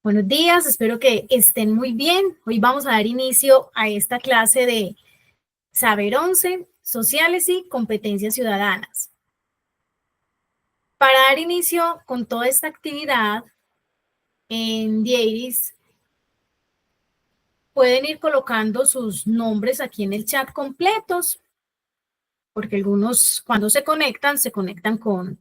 Buenos días, espero que estén muy bien. Hoy vamos a dar inicio a esta clase de Saber 11, Sociales y Competencias Ciudadanas. Para dar inicio con toda esta actividad en Dieris, pueden ir colocando sus nombres aquí en el chat completos, porque algunos cuando se conectan con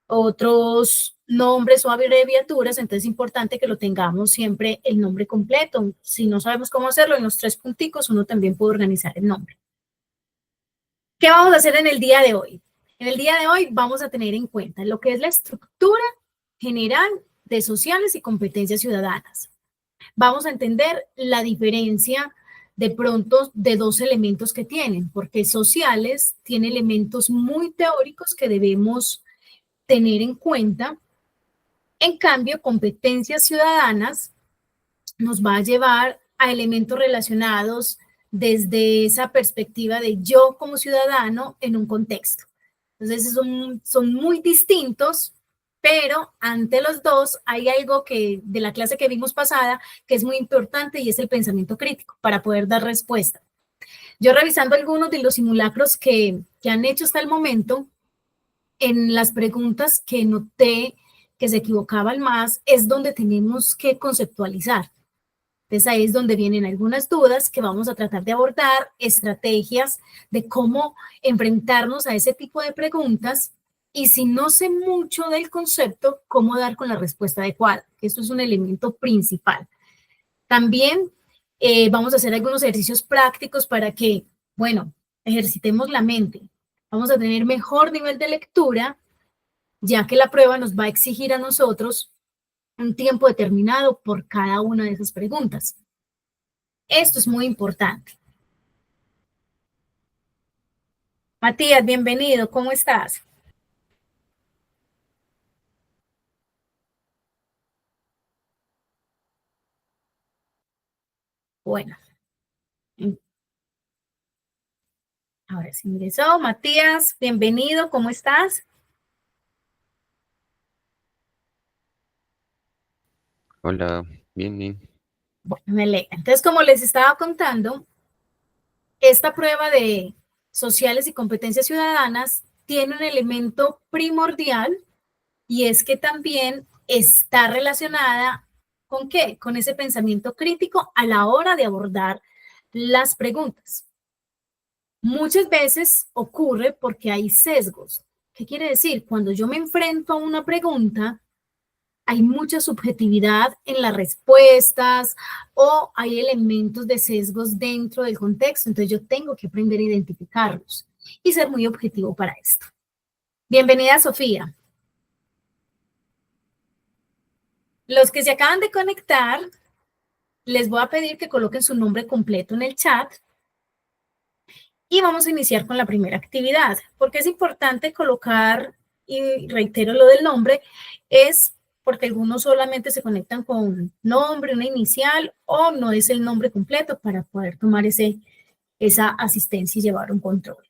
otros nombres o abreviaturas, entonces es importante que lo tengamos siempre el nombre completo. Si no sabemos cómo hacerlo, en los 3 punticos uno también puede organizar el nombre. ¿Qué vamos a hacer en el día de hoy? En el día de hoy vamos a tener en cuenta lo que es la estructura general de sociales y competencias ciudadanas. Vamos a entender la diferencia de pronto de dos elementos que tienen, porque sociales tiene elementos muy teóricos que debemos tener en cuenta. En cambio, competencias ciudadanas nos va a llevar a elementos relacionados desde esa perspectiva de yo como ciudadano en un contexto. Entonces son muy distintos, pero ante los dos hay algo que de la clase que vimos pasada que es muy importante y es el pensamiento crítico para poder dar respuesta. Yo revisando algunos de los simulacros que han hecho hasta el momento, en las preguntas que noté que se equivocaban más es donde tenemos que conceptualizar. Entonces ahí es donde vienen algunas dudas que vamos a tratar de abordar, estrategias de cómo enfrentarnos a ese tipo de preguntas y si no sé mucho del concepto, cómo dar con la respuesta adecuada. Esto es un elemento principal. También vamos a hacer algunos ejercicios prácticos para que, bueno, ejercitemos la mente. Vamos a tener mejor nivel de lectura, ya que la prueba nos va a exigir a nosotros un tiempo determinado por cada una de esas preguntas. Esto es muy importante. Matías, bienvenido, ¿cómo estás? Bueno, ahora sí ingresó. Matías, bienvenido, ¿cómo estás? Hola, bien, bien. Bueno, me alegra. Entonces, como les estaba contando, esta prueba de sociales y competencias ciudadanas tiene un elemento primordial y es que también está relacionada con qué? Con ese pensamiento crítico a la hora de abordar las preguntas. Muchas veces ocurre porque hay sesgos. ¿Qué quiere decir? Cuando yo me enfrento a una pregunta, hay mucha subjetividad en las respuestas o hay elementos de sesgos dentro del contexto. Entonces yo tengo que aprender a identificarlos y ser muy objetivo para esto. Bienvenida, Sofía. Los que se acaban de conectar, les voy a pedir que coloquen su nombre completo en el chat y vamos a iniciar con la primera actividad. Porque es importante colocar, y reitero lo del nombre, es porque algunos solamente se conectan con nombre, una inicial, o no es el nombre completo para poder tomar esa asistencia y llevar un control.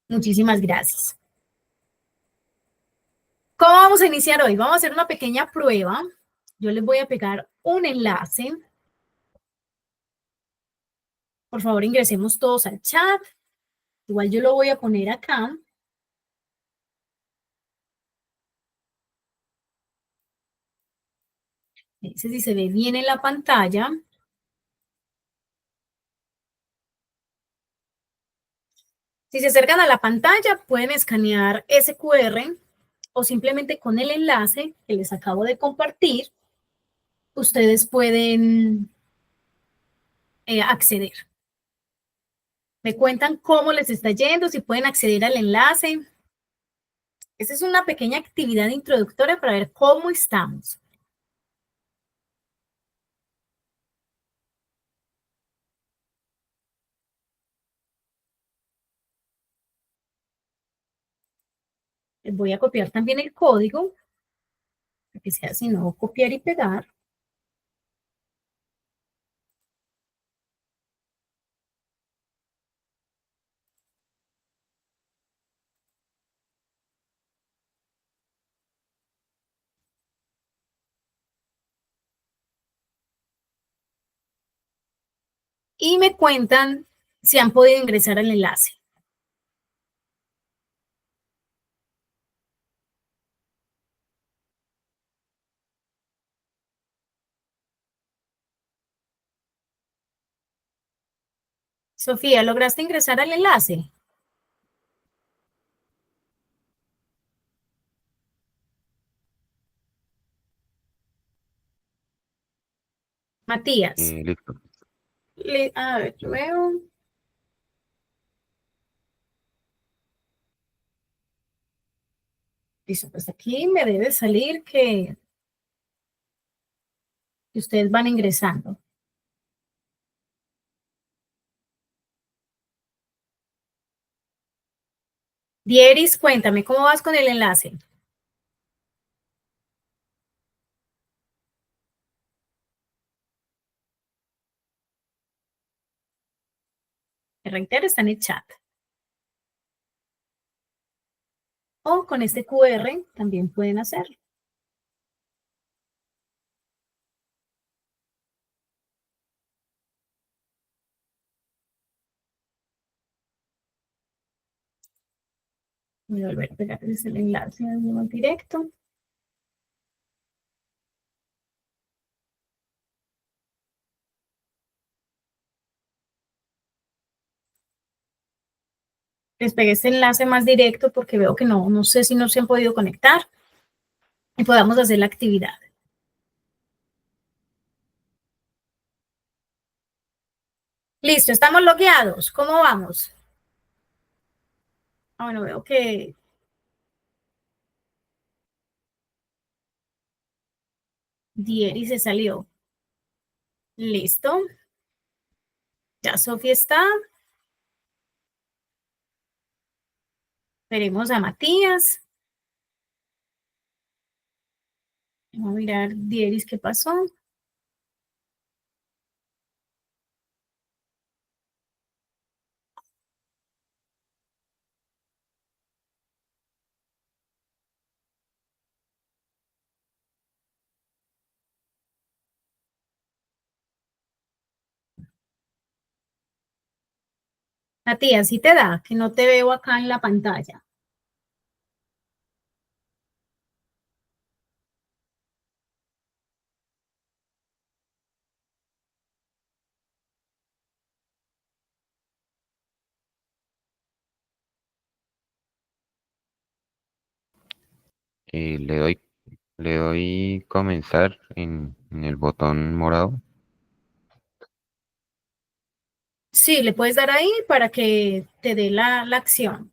Muchísimas gracias. ¿Cómo vamos a iniciar hoy? Vamos a hacer una pequeña prueba. Yo les voy a pegar un enlace. Por favor, ingresemos todos al chat. Igual yo lo voy a poner acá. Dice si se ve bien en la pantalla. Si se acercan a la pantalla, pueden escanear ese QR o simplemente con el enlace que les acabo de compartir, ustedes pueden acceder. Me cuentan cómo les está yendo, si pueden acceder al enlace. Esta es una pequeña actividad introductoria para ver cómo estamos. Les voy a copiar también el código, para que sea así, no copiar y pegar. y me cuentan si han podido ingresar al enlace. Sofía, ¿lograste ingresar al enlace? Matías. Listo. A ver, yo veo. Listo, pues aquí me debe salir que ustedes van ingresando. Dieris, cuéntame, ¿cómo vas con el enlace? Me reitero, está en el chat. O con este QR también pueden hacerlo. Voy a volver a pegarles el enlace en directo. Les pegué este enlace más directo porque veo que no sé si no se han podido conectar y podamos hacer la actividad. Listo, estamos logueados. ¿Cómo vamos? Ah, bueno, veo que Dieri se salió. Listo. Ya Sofía está. Veremos a Matías. Vamos a mirar Dieris qué pasó. Matías, sí te da, que no te veo acá en la pantalla. Le doy comenzar en el botón morado. Sí, le puedes dar ahí para que te dé la acción.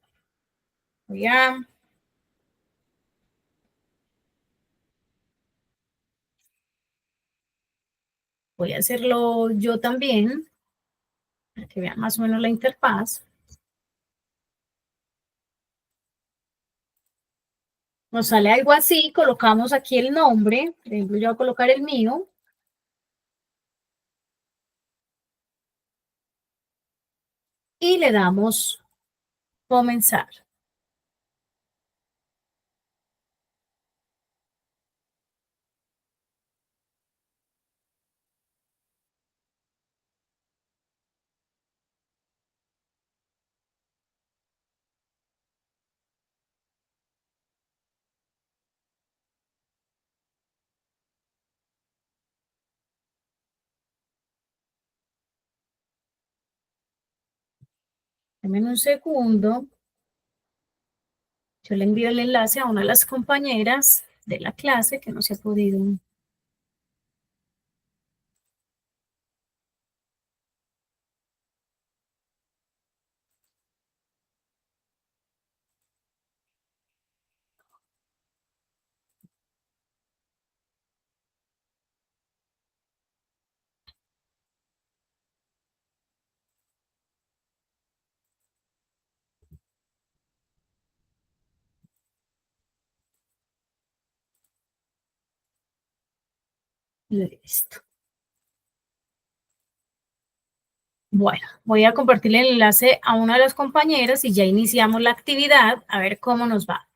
Voy a, voy a hacerlo yo también, para que vean más o menos la interfaz. Nos sale algo así, colocamos aquí el nombre, por ejemplo, yo voy a colocar el mío. Y le damos comenzar. Denme un segundo. Yo le envío el enlace a una de las compañeras de la clase que no se ha podido. Listo. Bueno, voy a compartir el enlace a una de las compañeras y ya iniciamos la actividad, a ver cómo nos va.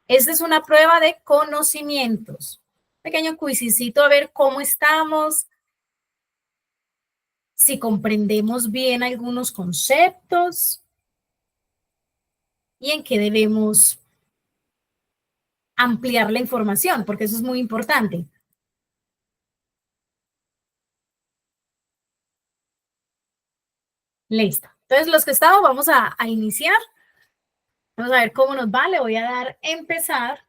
Esta es una prueba de conocimientos. Pequeño cuisicito a ver cómo estamos. si comprendemos bien algunos conceptos y en qué debemos ampliar la información, porque eso es muy importante. Listo. Entonces, los que estamos, vamos a iniciar. Vamos a ver cómo nos va. Le voy a dar empezar.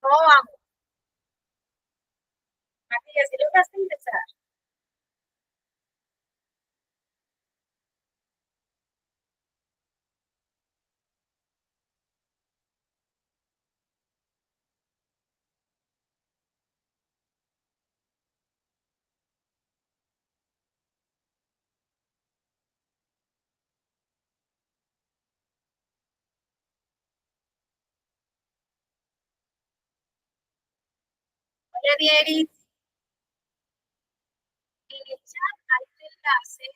¿Cómo vamos? Matías, ¿sí lograste empezar? Hola, Dieris. En el chat hay un enlace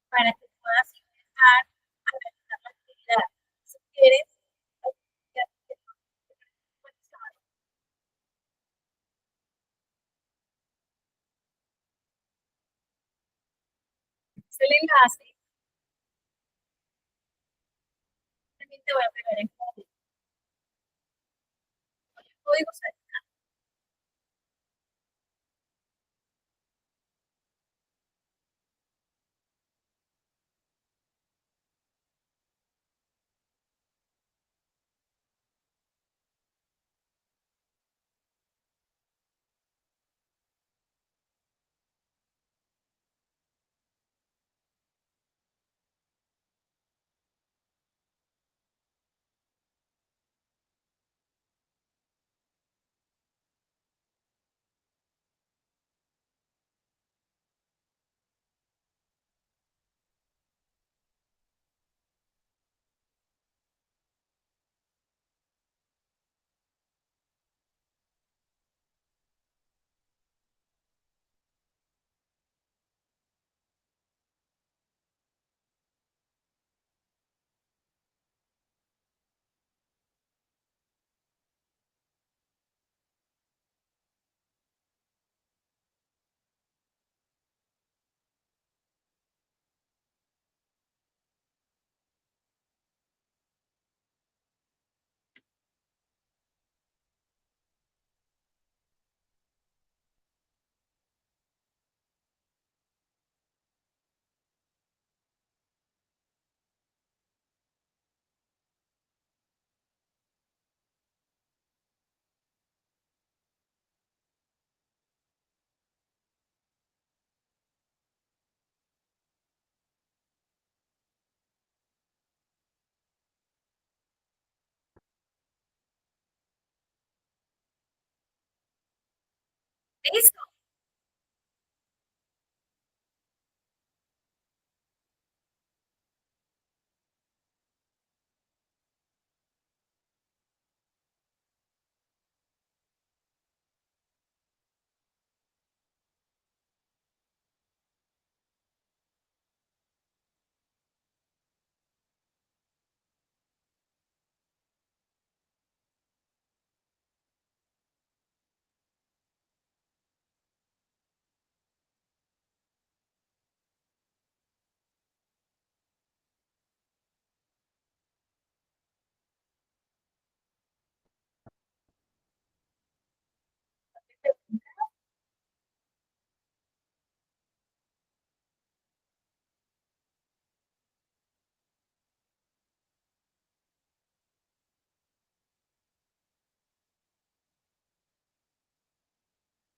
para que puedas empezar a realizar la actividad. Si quieres, es el enlace. También te voy a pegar el código. ¿Listo?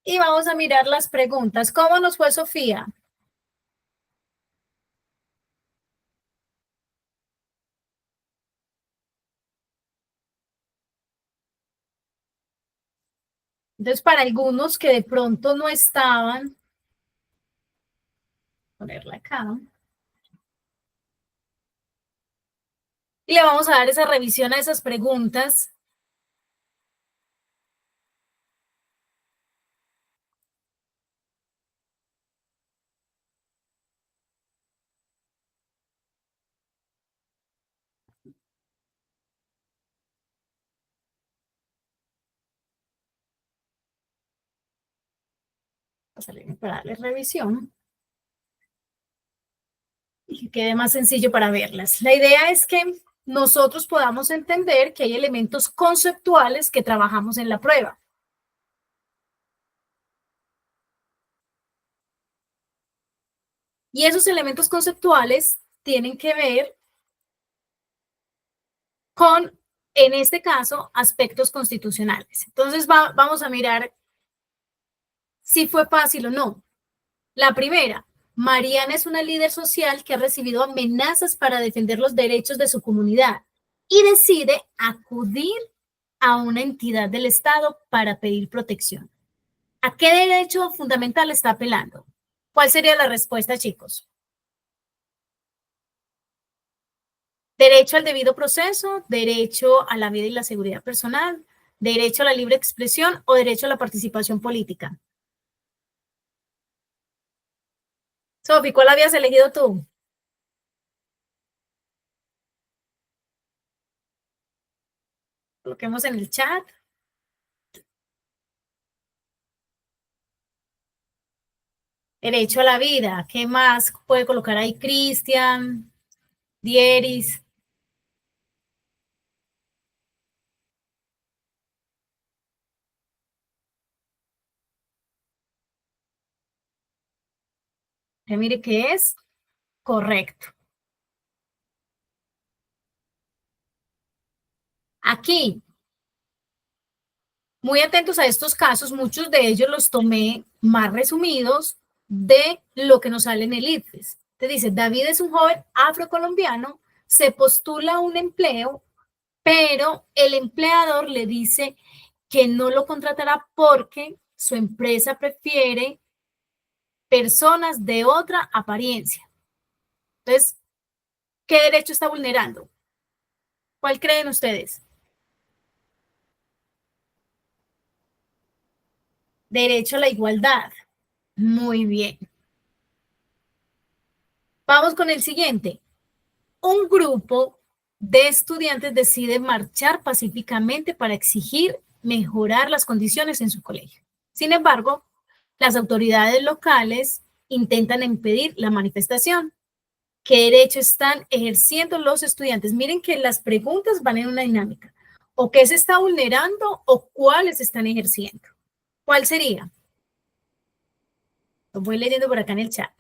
Y vamos a mirar las preguntas. ¿Cómo nos fue, Sofía? Entonces, para algunos que de pronto no estaban, ponerla acá, y le vamos a dar esa revisión a esas preguntas. Para darle revisión y que quede más sencillo para verlas. La idea es que nosotros podamos entender que hay elementos conceptuales que trabajamos en la prueba. Y esos elementos conceptuales tienen que ver con, en este caso, aspectos constitucionales. Entonces vamos a mirar si fue fácil o no. La primera, Mariana es una líder social que ha recibido amenazas para defender los derechos de su comunidad y decide acudir a una entidad del Estado para pedir protección. ¿A qué derecho fundamental está apelando? ¿Cuál sería la respuesta, chicos? Derecho al debido proceso, derecho a la vida y la seguridad personal, derecho a la libre expresión o derecho a la participación política. Sofi, ¿cuál habías elegido tú? Coloquemos en el chat. Derecho a la vida. ¿Qué más puede colocar ahí? Cristian, Dieris. Que mire que es correcto. Aquí, muy atentos a estos casos, muchos de ellos los tomé más resumidos de lo que nos sale en el IFES. Te dice, David es un joven afrocolombiano, se postula a un empleo, pero el empleador le dice que no lo contratará porque su empresa prefiere personas de otra apariencia. Entonces, ¿qué derecho está vulnerando? ¿Cuál creen ustedes? Derecho a la igualdad. Muy bien. Vamos con el siguiente. Un grupo de estudiantes decide marchar pacíficamente para exigir mejorar las condiciones en su colegio. Sin embargo, las autoridades locales intentan impedir la manifestación. ¿Qué derecho están ejerciendo los estudiantes? Miren que las preguntas van en una dinámica. ¿O qué se está vulnerando o cuáles están ejerciendo? ¿Cuál sería? Lo voy leyendo por acá en el chat.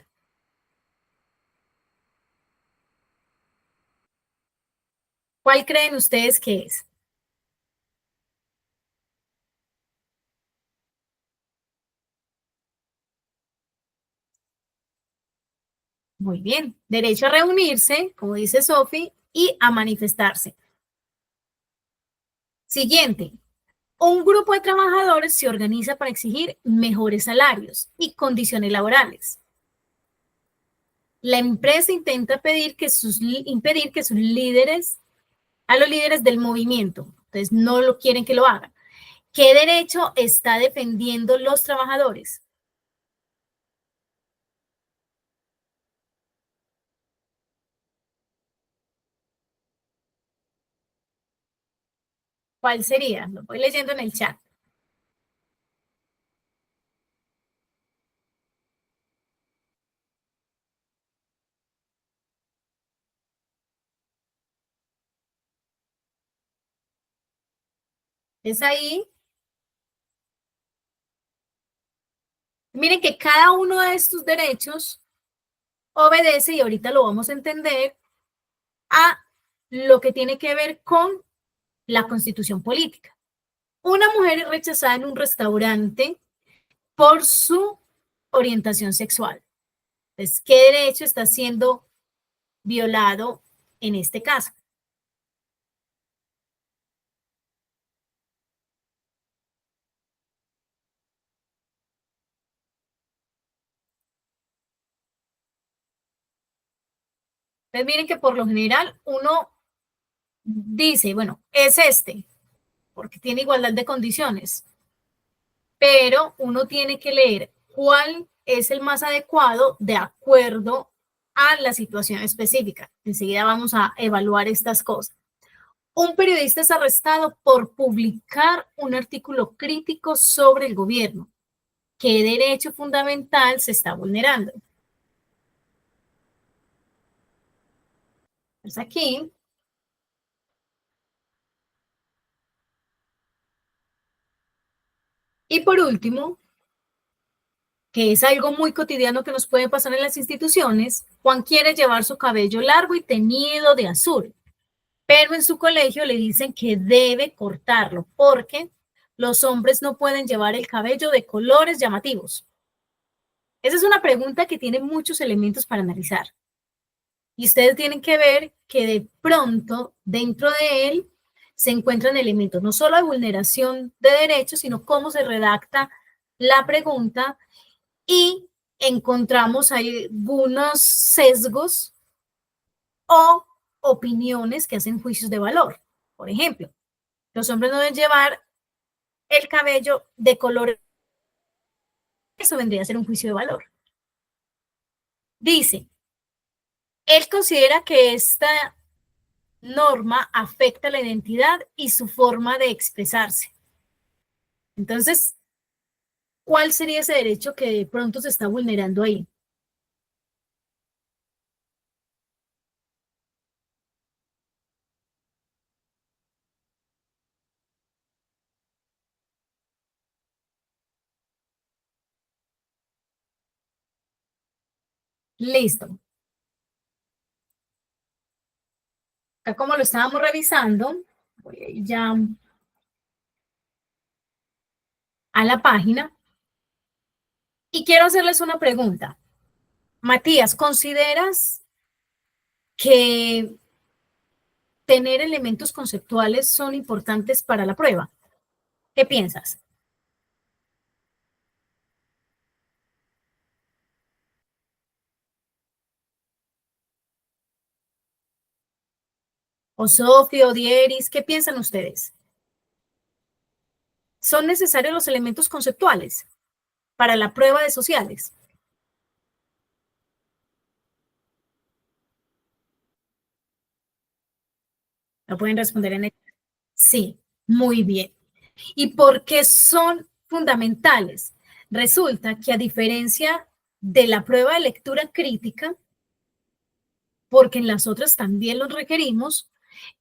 ¿Cuál creen ustedes que es? Muy bien. Derecho a reunirse, como dice Sofi, y a manifestarse. Siguiente. Un grupo de trabajadores se organiza para exigir mejores salarios y condiciones laborales. La empresa intenta impedir que sus líderes, a los líderes del movimiento, entonces no lo quieren que lo hagan. ¿Qué derecho está defendiendo los trabajadores? ¿Cuál sería? Lo voy leyendo en el chat. Es ahí. Miren que cada uno de estos derechos obedece, y ahorita lo vamos a entender, a lo que tiene que ver con la constitución política. Una mujer es rechazada en un restaurante por su orientación sexual. Entonces, ¿qué derecho está siendo violado en este caso? Entonces, miren que por lo general uno dice, bueno, es este, porque tiene igualdad de condiciones, pero uno tiene que leer cuál es el más adecuado de acuerdo a la situación específica. Enseguida vamos a evaluar estas cosas. Un periodista es arrestado por publicar un artículo crítico sobre el gobierno. ¿Qué derecho fundamental se está vulnerando? Pues aquí. Y por último, que es algo muy cotidiano que nos puede pasar en las instituciones, Juan quiere llevar su cabello largo y teñido de azul, pero en su colegio le dicen que debe cortarlo porque los hombres no pueden llevar el cabello de colores llamativos. Esa es una pregunta que tiene muchos elementos para analizar. Y ustedes tienen que ver que de pronto dentro de él se encuentran elementos no solo de vulneración de derechos, sino cómo se redacta la pregunta, y encontramos algunos sesgos o opiniones que hacen juicios de valor. Por ejemplo, los hombres no deben llevar el cabello de color. Eso vendría a ser un juicio de valor. Dice, él considera que esta norma afecta la identidad y su forma de expresarse. Entonces, ¿cuál sería ese derecho que de pronto se está vulnerando ahí? Listo. Acá como lo estábamos revisando, voy a ir ya a la página y quiero hacerles una pregunta. Matías, ¿consideras que tener elementos conceptuales son importantes para la prueba? ¿Qué piensas? O Sofía, o Dieris, ¿qué piensan ustedes? ¿Son necesarios los elementos conceptuales para la prueba de sociales? ¿Lo pueden responder en el... Sí, muy bien. ¿Y por qué son fundamentales? Resulta que a diferencia de la prueba de lectura crítica, porque en las otras también los requerimos,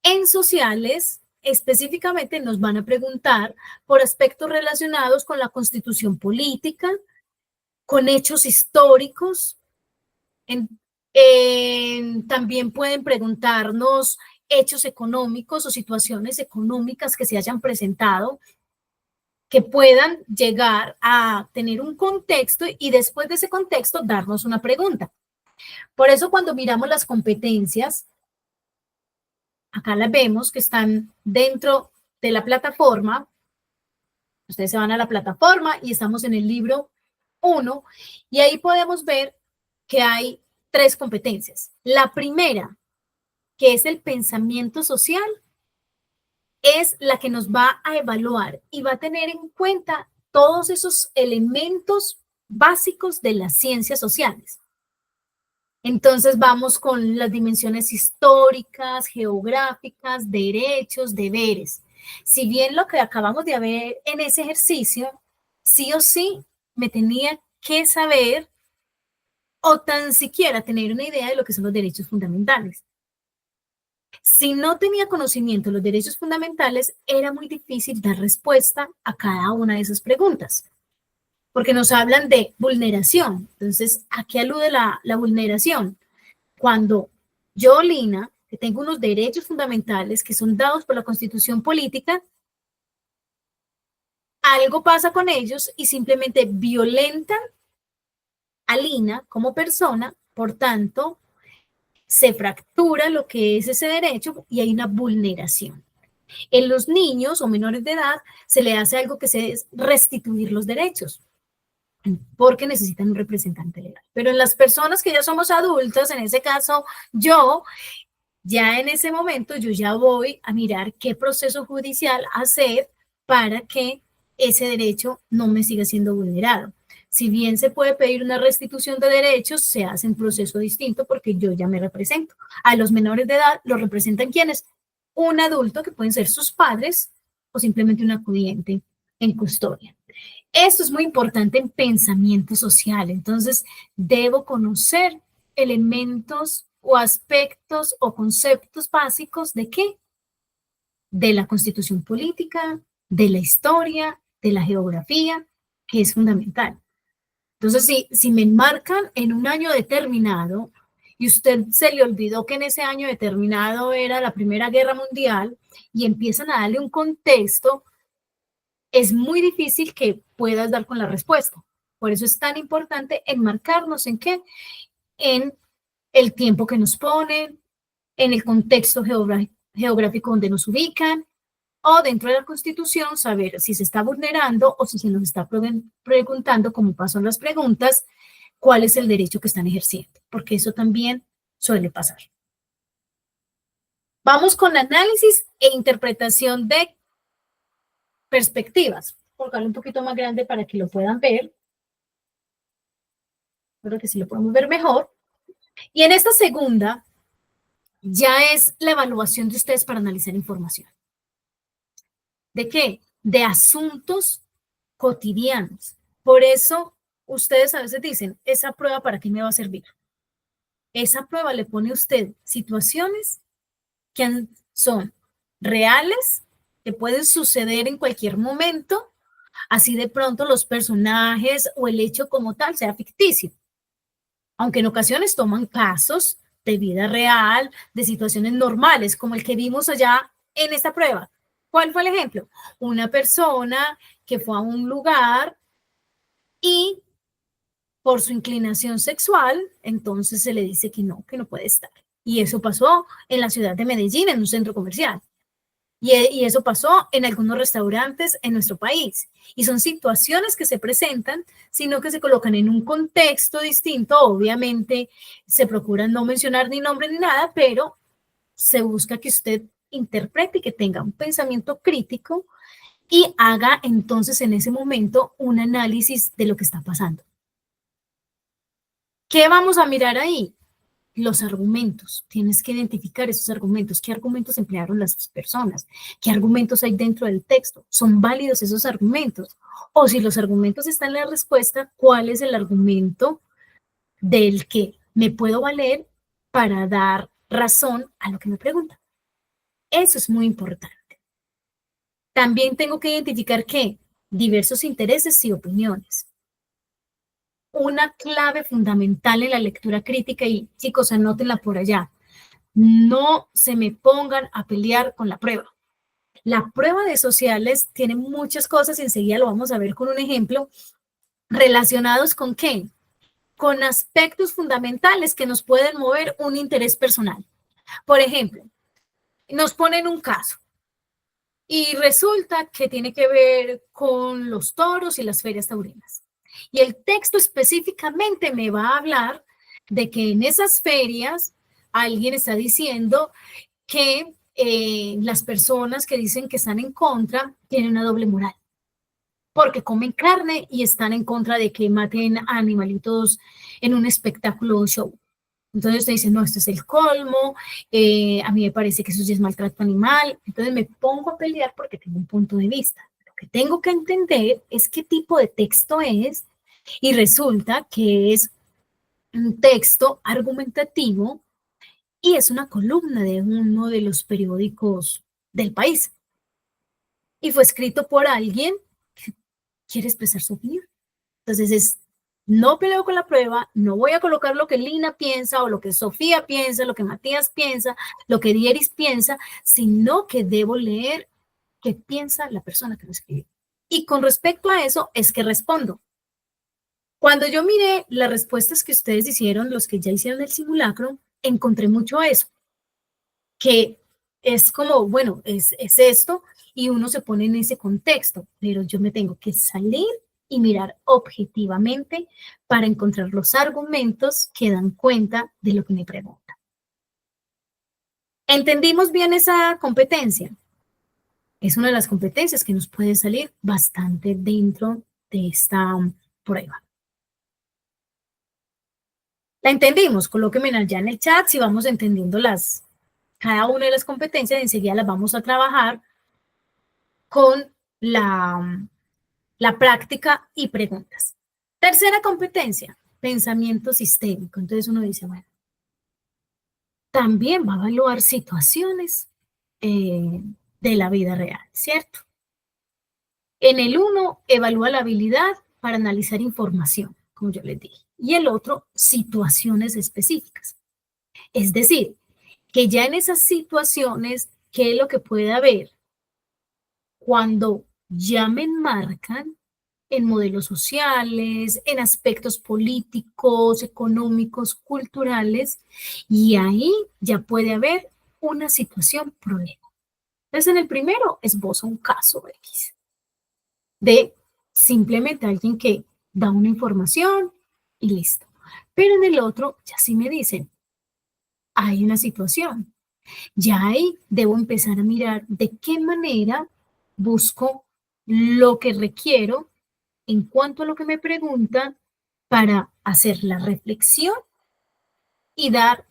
en sociales específicamente nos van a preguntar por aspectos relacionados con la constitución política, con hechos históricos. También pueden preguntarnos hechos económicos o situaciones económicas que se hayan presentado, que puedan llegar a tener un contexto y después de ese contexto darnos una pregunta. Por eso cuando miramos las competencias, acá las vemos que están dentro de la plataforma, Ustedes se van a la plataforma y estamos en el libro 1 y ahí podemos ver que hay 3 competencias. La primera, que es el pensamiento social, es la que nos va a evaluar y va a tener en cuenta todos esos elementos básicos de las ciencias sociales. Entonces vamos con las dimensiones históricas, geográficas, derechos, deberes. Si bien lo que acabamos de ver en ese ejercicio, sí o sí me tenía que saber o tan siquiera tener una idea de lo que son los derechos fundamentales. Si no tenía conocimiento de los derechos fundamentales, era muy difícil dar respuesta a cada una de esas preguntas, porque nos hablan de vulneración. Entonces, ¿a qué alude la vulneración? Cuando yo, Lina, que tengo unos derechos fundamentales que son dados por la Constitución política, algo pasa con ellos y simplemente violentan a Lina como persona, por tanto, se fractura lo que es ese derecho y hay una vulneración. En los niños o menores de edad se le hace algo que es restituir los derechos, porque necesitan un representante legal. Pero en las personas que ya somos adultos, en ese caso yo, ya en ese momento yo ya voy a mirar qué proceso judicial hacer para que ese derecho no me siga siendo vulnerado. Si bien se puede pedir una restitución de derechos, se hace un proceso distinto porque yo ya me represento. A los menores de edad los representan quienes, un adulto que pueden ser sus padres o simplemente un acudiente en custodia. Esto es muy importante en pensamiento social. Entonces, debo conocer elementos o aspectos o conceptos básicos de qué? De la constitución política, de la historia, de la geografía, que es fundamental. Entonces, si me enmarcan en un año determinado y usted se le olvidó que en ese año determinado era la Primera Guerra Mundial y empiezan a darle un contexto, es muy difícil que puedas dar con la respuesta. Por eso es tan importante enmarcarnos en qué, en el tiempo que nos ponen, en el contexto geográfico donde nos ubican, o dentro de la Constitución saber si se está vulnerando o si se nos está preguntando, como pasó en las preguntas, cuál es el derecho que están ejerciendo, porque eso también suele pasar. Vamos con análisis e interpretación de perspectivas. Colocarlo un poquito más grande para que lo puedan ver. Creo que sí lo podemos ver mejor. Y en esta segunda, ya es la evaluación de ustedes para analizar información. ¿De qué? De asuntos cotidianos. Por eso, ustedes a veces dicen, ¿esa prueba para qué me va a servir? Esa prueba le pone a usted situaciones que son reales, que pueden suceder en cualquier momento, así de pronto los personajes o el hecho como tal sea ficticio. Aunque en ocasiones toman casos de vida real, de situaciones normales, como el que vimos allá en esta prueba. ¿Cuál fue el ejemplo? Una persona que fue a un lugar y por su inclinación sexual, entonces se le dice que no puede estar. Y eso pasó en la ciudad de Medellín, en un centro comercial. Y eso pasó en algunos restaurantes en nuestro país. Y son situaciones que se presentan, sino que se colocan en un contexto distinto. Obviamente se procura no mencionar ni nombre ni nada, pero se busca que usted interprete y que tenga un pensamiento crítico y haga entonces en ese momento un análisis de lo que está pasando. ¿Qué vamos a mirar ahí? Los argumentos. Tienes que identificar esos argumentos. ¿Qué argumentos emplearon las personas? ¿Qué argumentos hay dentro del texto? ¿Son válidos esos argumentos? O si los argumentos están en la respuesta, ¿cuál es el argumento del que me puedo valer para dar razón a lo que me preguntan? Eso es muy importante. También tengo que identificar qué, diversos intereses y opiniones. Una clave fundamental en la lectura crítica, y chicos, anótenla por allá, no se me pongan a pelear con la prueba. La prueba de sociales tiene muchas cosas y enseguida lo vamos a ver con un ejemplo relacionados con qué, con aspectos fundamentales que nos pueden mover un interés personal. Por ejemplo, nos ponen un caso. Y resulta que tiene que ver con los toros y las ferias taurinas. Y el texto específicamente me va a hablar de que en esas ferias alguien está diciendo que las personas que dicen que están en contra tienen una doble moral, porque comen carne y están en contra de que maten a animalitos en un espectáculo o show. Entonces usted dice, no, esto es el colmo, a mí me parece que eso ya es maltrato animal. Entonces me pongo a pelear porque tengo un punto de vista. Lo que tengo que entender es qué tipo de texto es y resulta que es un texto argumentativo y es una columna de uno de los periódicos del país. Y fue escrito por alguien que quiere expresar su opinión. Entonces no peleo con la prueba, no voy a colocar lo que Lina piensa o lo que Sofía piensa, lo que Matías piensa, lo que Dieris piensa, sino que debo leer qué piensa la persona que lo escribió. Y con respecto a eso es que respondo. Cuando yo miré las respuestas que ustedes hicieron, los que ya hicieron el simulacro, encontré mucho eso, que es como, bueno, es esto, y uno se pone en ese contexto, pero yo me tengo que salir y mirar objetivamente para encontrar los argumentos que dan cuenta de lo que me pregunta. ¿Entendimos bien esa competencia? Es una de las competencias que nos puede salir bastante dentro de esta prueba. ¿La entendimos? Colóquenme allá en el chat si vamos entendiendo cada una de las competencias, enseguida las vamos a trabajar con la práctica y preguntas. Tercera competencia, pensamiento sistémico. Entonces uno dice, bueno, también va a evaluar situaciones de la vida real, ¿cierto? En el uno, evalúa la habilidad para analizar información, como yo les dije. Y el otro, situaciones específicas. Es decir, que ya en esas situaciones, ¿qué es lo que puede haber? Cuando ya me enmarcan en modelos sociales, en aspectos políticos, económicos, culturales, y ahí ya puede haber una situación problema. Entonces, en el primero esboza un caso X de simplemente alguien que da una información y listo. Pero en el otro ya sí me dicen, hay una situación. Ya ahí debo empezar a mirar de qué manera busco lo que requiero en cuanto a lo que me preguntan para hacer la reflexión y dar,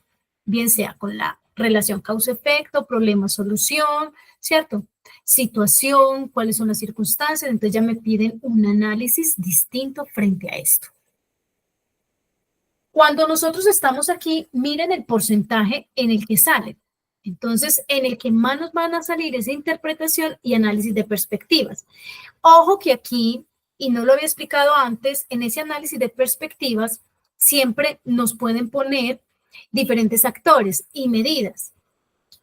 bien sea con la relación causa-efecto, problema-solución, ¿cierto? Situación, cuáles son las circunstancias, entonces ya me piden un análisis distinto frente a esto. Cuando nosotros estamos aquí, miren el porcentaje en el que salen. Entonces, en el que más nos van a salir es interpretación y análisis de perspectivas. Ojo que aquí, y no lo había explicado antes, en ese análisis de perspectivas siempre nos pueden poner diferentes actores y medidas.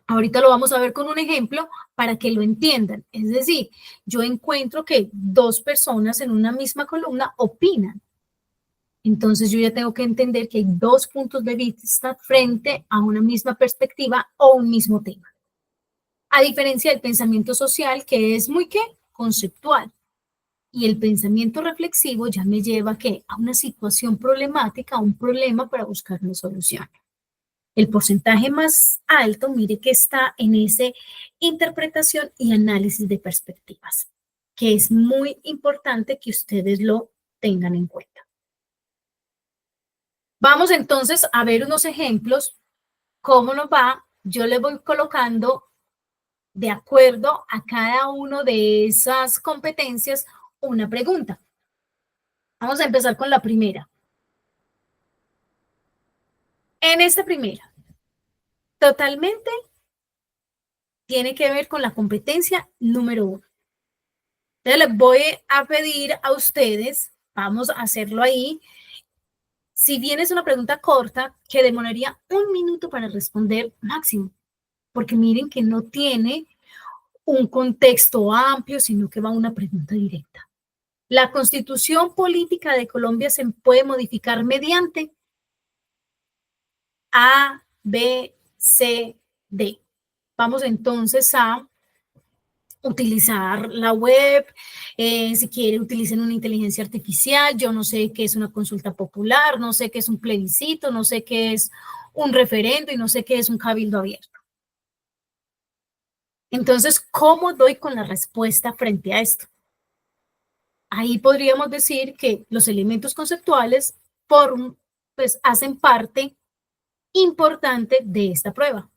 Ahorita lo vamos a ver con un ejemplo para que lo entiendan. Es decir, yo encuentro que dos personas en una misma columna opinan. Entonces yo ya tengo que entender que hay dos puntos de vista frente a una misma perspectiva o un mismo tema. A diferencia del pensamiento social, que es muy, ¿qué? Conceptual. Y el pensamiento reflexivo ya me lleva ¿qué? A una situación problemática, a un problema para buscar una solución. El porcentaje más alto, mire que está en ese interpretación y análisis de perspectivas, que es muy importante que ustedes lo tengan en cuenta. Vamos entonces a ver unos ejemplos, cómo nos va. Yo les voy colocando de acuerdo a cada una de esas competencias una pregunta. Vamos a empezar con la primera. En esta primera, totalmente tiene que ver con la competencia número 1. Entonces les voy a pedir a ustedes, vamos a hacerlo ahí. Si bien es una pregunta corta, que demoraría 1 minuto para responder máximo, porque miren que no tiene un contexto amplio, sino que va una pregunta directa. La Constitución Política de Colombia se puede modificar mediante A, B, C, D. Vamos entonces a utilizar la web, si quiere utilicen una inteligencia artificial, yo no sé qué es una consulta popular, no sé qué es un plebiscito, no sé qué es un referendo y no sé qué es un cabildo abierto. Entonces, ¿cómo doy con la respuesta frente a esto? Ahí podríamos decir que los elementos conceptuales pues, hacen parte importante de esta prueba.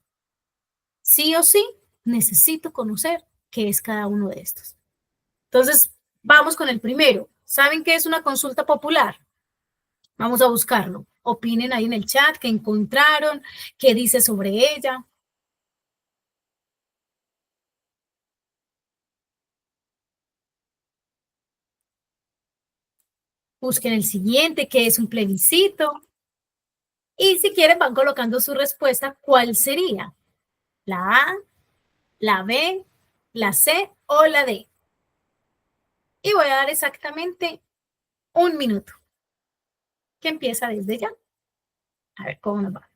Sí o sí, necesito conocer qué es cada uno de estos. Entonces, vamos con el primero. ¿Saben qué es una consulta popular? Vamos a buscarlo. Opinen ahí en el chat qué encontraron, qué dice sobre ella. Busquen el siguiente, qué es un plebiscito. Y si quieren, van colocando su respuesta, ¿cuál sería? ¿La A, la B, la C o la D? Y voy a dar exactamente 1 minuto, que empieza desde ya. A ver cómo nos va.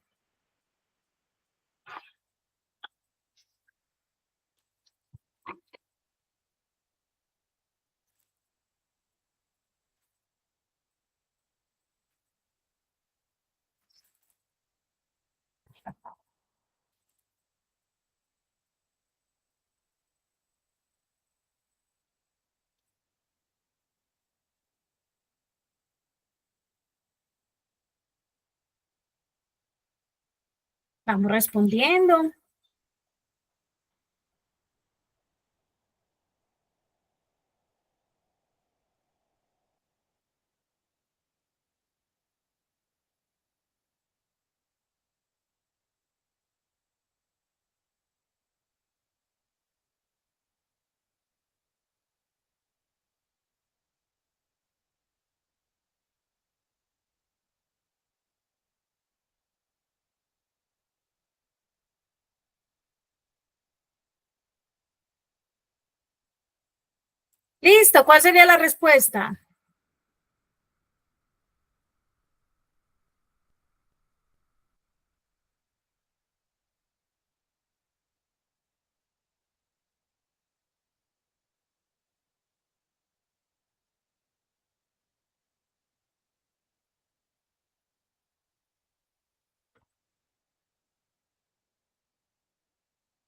Vamos respondiendo. Listo, ¿cuál sería la respuesta?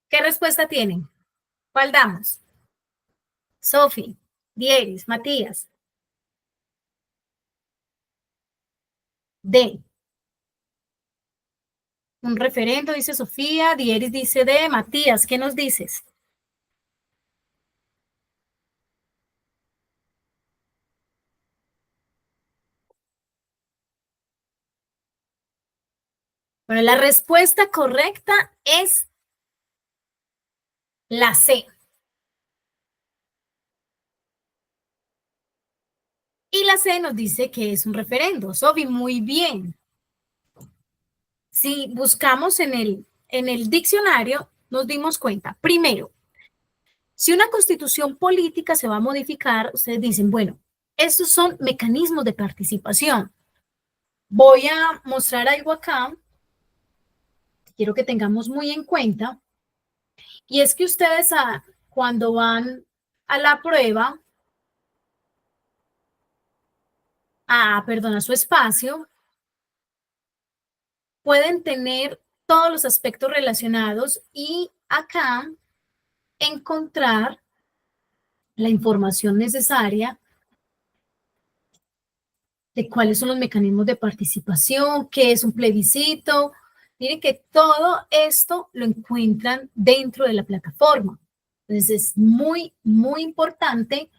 ¿Qué respuesta tienen? ¿Cuál damos? Sofi, Dieris, Matías. D. Un referendo, dice Sofía. Dieris dice D. Matías, ¿qué nos dices? Bueno, la respuesta correcta es la C. Y la C nos dice que es un referendo. Sofi, muy bien. Si buscamos en el diccionario, nos dimos cuenta. Primero, si una constitución política se va a modificar, ustedes dicen, bueno, estos son mecanismos de participación. Voy a mostrar algo acá, quiero que tengamos muy en cuenta, y es que ustedes cuando van a la prueba, perdón, a su espacio, pueden tener todos los aspectos relacionados y acá encontrar la información necesaria de cuáles son los mecanismos de participación, qué es un plebiscito. Miren que todo esto lo encuentran dentro de la plataforma. Entonces es muy, muy importante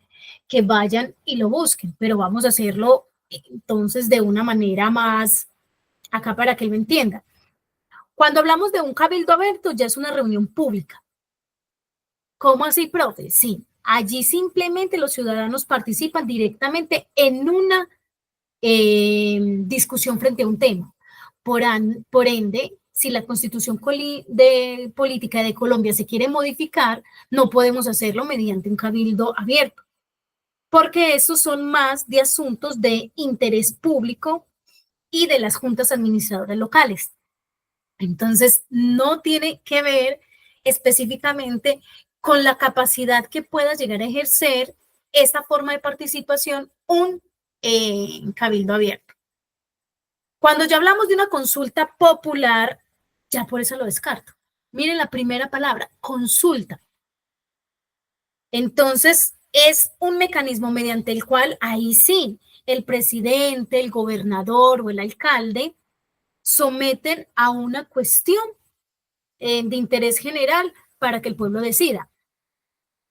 que vayan y lo busquen, pero vamos a hacerlo entonces de una manera más acá para que lo entiendan. Cuando hablamos de un cabildo abierto, ya es una reunión pública. ¿Cómo así, profe? Sí, allí simplemente los ciudadanos participan directamente en una discusión frente a un tema. Por ende, si la constitución política de Colombia se quiere modificar, no podemos hacerlo mediante un cabildo abierto, porque estos son más de asuntos de interés público y de las juntas administradoras locales. Entonces, no tiene que ver específicamente con la capacidad que pueda llegar a ejercer esta forma de participación un cabildo abierto. Cuando ya hablamos de una consulta popular, ya por eso lo descarto. Miren la primera palabra, consulta. Entonces, es un mecanismo mediante el cual ahí sí el presidente, el gobernador o el alcalde someten a una cuestión de interés general para que el pueblo decida.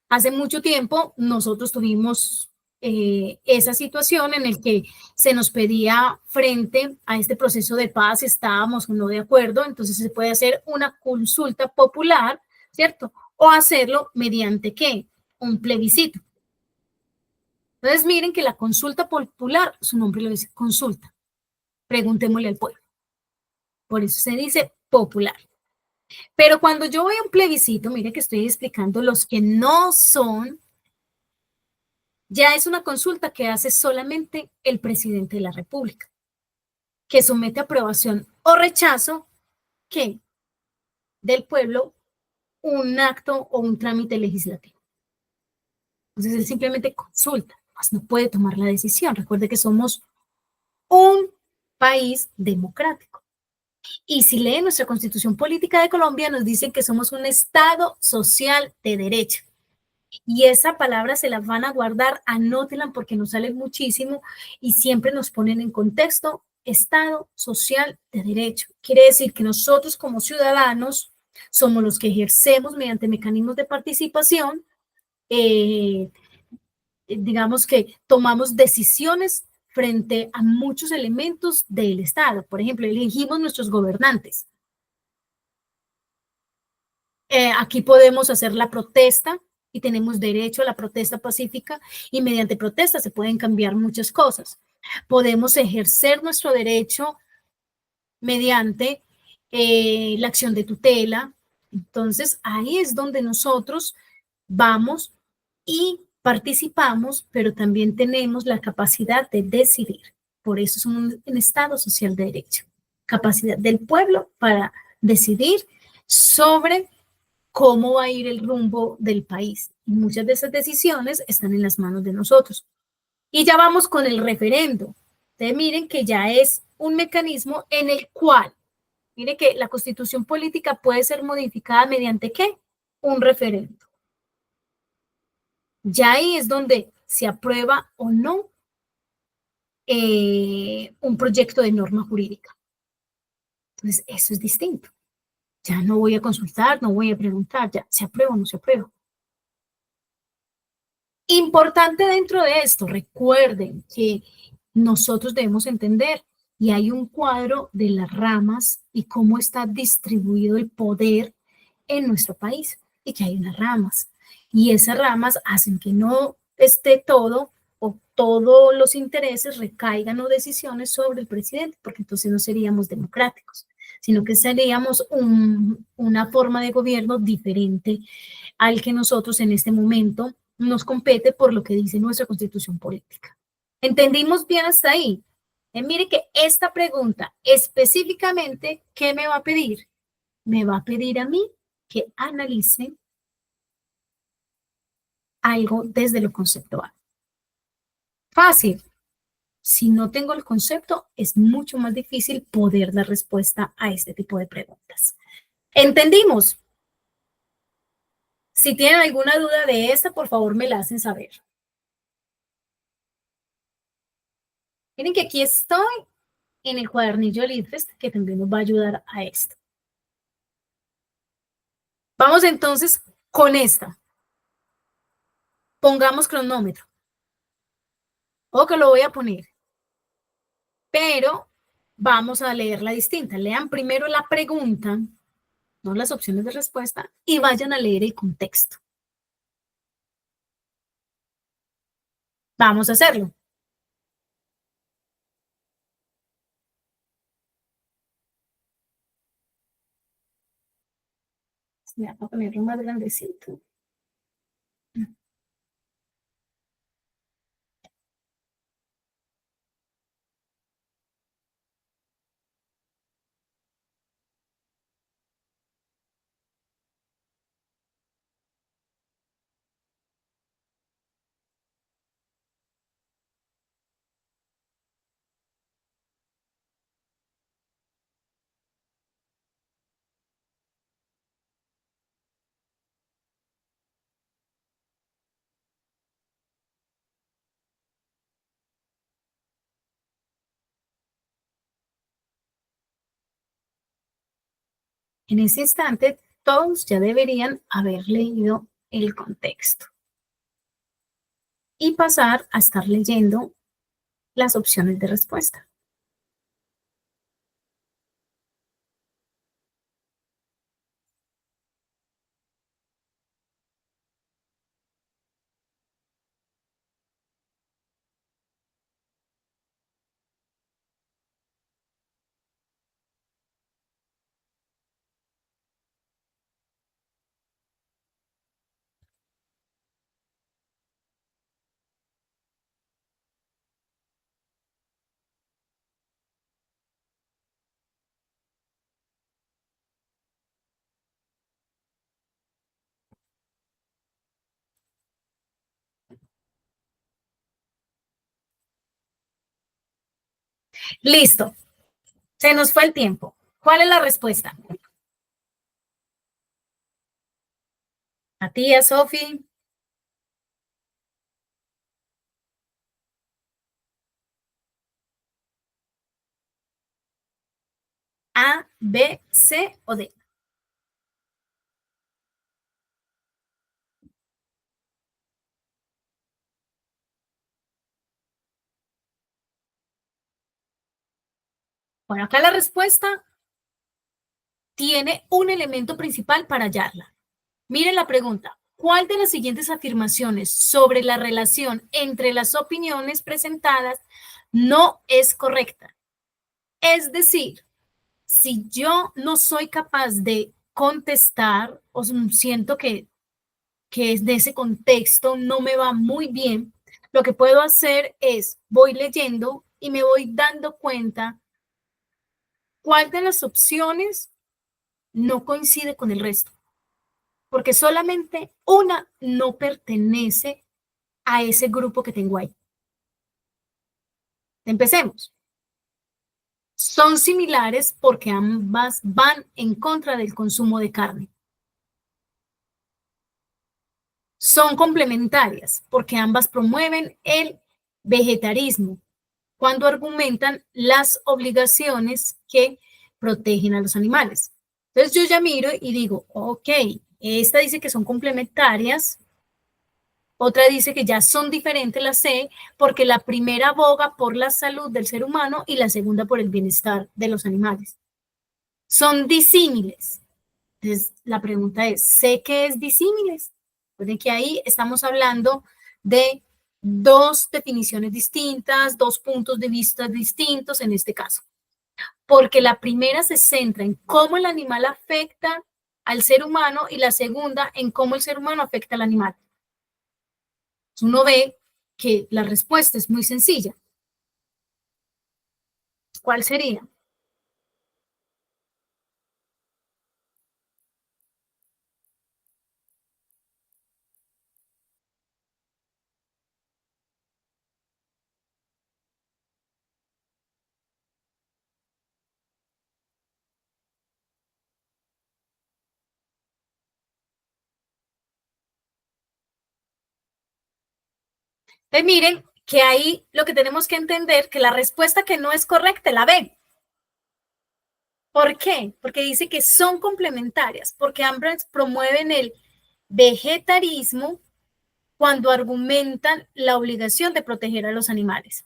Hace mucho tiempo nosotros tuvimos esa situación en el que se nos pedía frente a este proceso de paz, estábamos o no de acuerdo, entonces se puede hacer una consulta popular, ¿cierto? O hacerlo mediante ¿qué? Un plebiscito. Entonces miren que la consulta popular, su nombre lo dice, consulta. Preguntémosle al pueblo. Por eso se dice popular. Pero cuando yo voy a un plebiscito, mire que estoy explicando los que no son, ya es una consulta que hace solamente el presidente de la República, que somete a aprobación o rechazo que del pueblo un acto o un trámite legislativo. Entonces él simplemente consulta, pues no puede tomar la decisión. Recuerde que somos un país democrático. Y si leen nuestra Constitución Política de Colombia, nos dicen que somos un Estado social de derecho. Y esa palabra se la van a guardar, anótenla porque nos sale muchísimo y siempre nos ponen en contexto Estado social de derecho. Quiere decir que nosotros como ciudadanos somos los que ejercemos mediante mecanismos de participación, digamos que tomamos decisiones frente a muchos elementos del Estado. Por ejemplo, elegimos nuestros gobernantes. Aquí podemos hacer la protesta y tenemos derecho a la protesta pacífica y mediante protesta se pueden cambiar muchas cosas. Podemos ejercer nuestro derecho mediante la acción de tutela. Entonces, ahí es donde nosotros vamos y participamos, pero también tenemos la capacidad de decidir. Por eso es un Estado social de derecho. Capacidad del pueblo para decidir sobre cómo va a ir el rumbo del país. Y muchas de esas decisiones están en las manos de nosotros. Y ya vamos con el referendo. Ustedes miren que ya es un mecanismo en el cual, mire que la constitución política puede ser modificada mediante ¿qué? Un referendo. Ya ahí es donde se aprueba o no un proyecto de norma jurídica. Entonces, eso es distinto. Ya no voy a consultar, no voy a preguntar, ya se aprueba o no se aprueba. Importante dentro de esto, recuerden que nosotros debemos entender y hay un cuadro de las ramas y cómo está distribuido el poder en nuestro país y que hay unas ramas y esas ramas hacen que no esté todo o todos los intereses recaigan o decisiones sobre el presidente, porque entonces no seríamos democráticos, sino que seríamos una forma de gobierno diferente al que nosotros en este momento nos compete por lo que dice nuestra constitución política. ¿Entendimos bien hasta ahí? Mire que esta pregunta específicamente, ¿qué me va a pedir? Me va a pedir a mí que analice algo desde lo conceptual. Fácil. Si no tengo el concepto, es mucho más difícil poder dar respuesta a este tipo de preguntas. ¿Entendimos? Si tienen alguna duda de esta, por favor me la hacen saber. Miren que aquí estoy en el cuadernillo del IDFEST que también nos va a ayudar a esto. Vamos entonces con esta. Pongamos cronómetro. O que lo voy a poner. Pero vamos a leerla distinta. Lean primero la pregunta, no las opciones de respuesta, y vayan a leer el contexto. Vamos a hacerlo. Voy a ponerlo más grandecito. En ese instante, todos ya deberían haber leído el contexto y pasar a estar leyendo las opciones de respuesta. Listo, se nos fue el tiempo. ¿Cuál es la respuesta? Matías, Sofi. A, B, C o D. Bueno, acá la respuesta tiene un elemento principal para hallarla. Miren la pregunta. ¿Cuál de las siguientes afirmaciones sobre la relación entre las opiniones presentadas no es correcta? Es decir, si yo no soy capaz de contestar o siento que de ese contexto no me va muy bien, lo que puedo hacer es voy leyendo y me voy dando cuenta cuál de las opciones no coincide con el resto, porque solamente una no pertenece a ese grupo que tengo ahí. Empecemos. Son similares porque ambas van en contra del consumo de carne. Son complementarias porque ambas promueven el vegetarismo cuando argumentan las obligaciones que protegen a los animales. Entonces yo ya miro y digo, ok, esta dice que son complementarias, otra dice que ya son diferentes las C, porque la primera aboga por la salud del ser humano y la segunda por el bienestar de los animales. Son disímiles. Entonces la pregunta es, ¿sé qué es disímiles? Recuerden que ahí estamos hablando de dos definiciones distintas, dos puntos de vista distintos en este caso. Porque la primera se centra en cómo el animal afecta al ser humano y la segunda en cómo el ser humano afecta al animal. Uno ve que la respuesta es muy sencilla. ¿Cuál sería? Entonces miren que ahí lo que tenemos que entender que la respuesta que no es correcta la B. ¿Por qué? Porque dice que son complementarias, porque ambas promueven el vegetarismo cuando argumentan la obligación de proteger a los animales.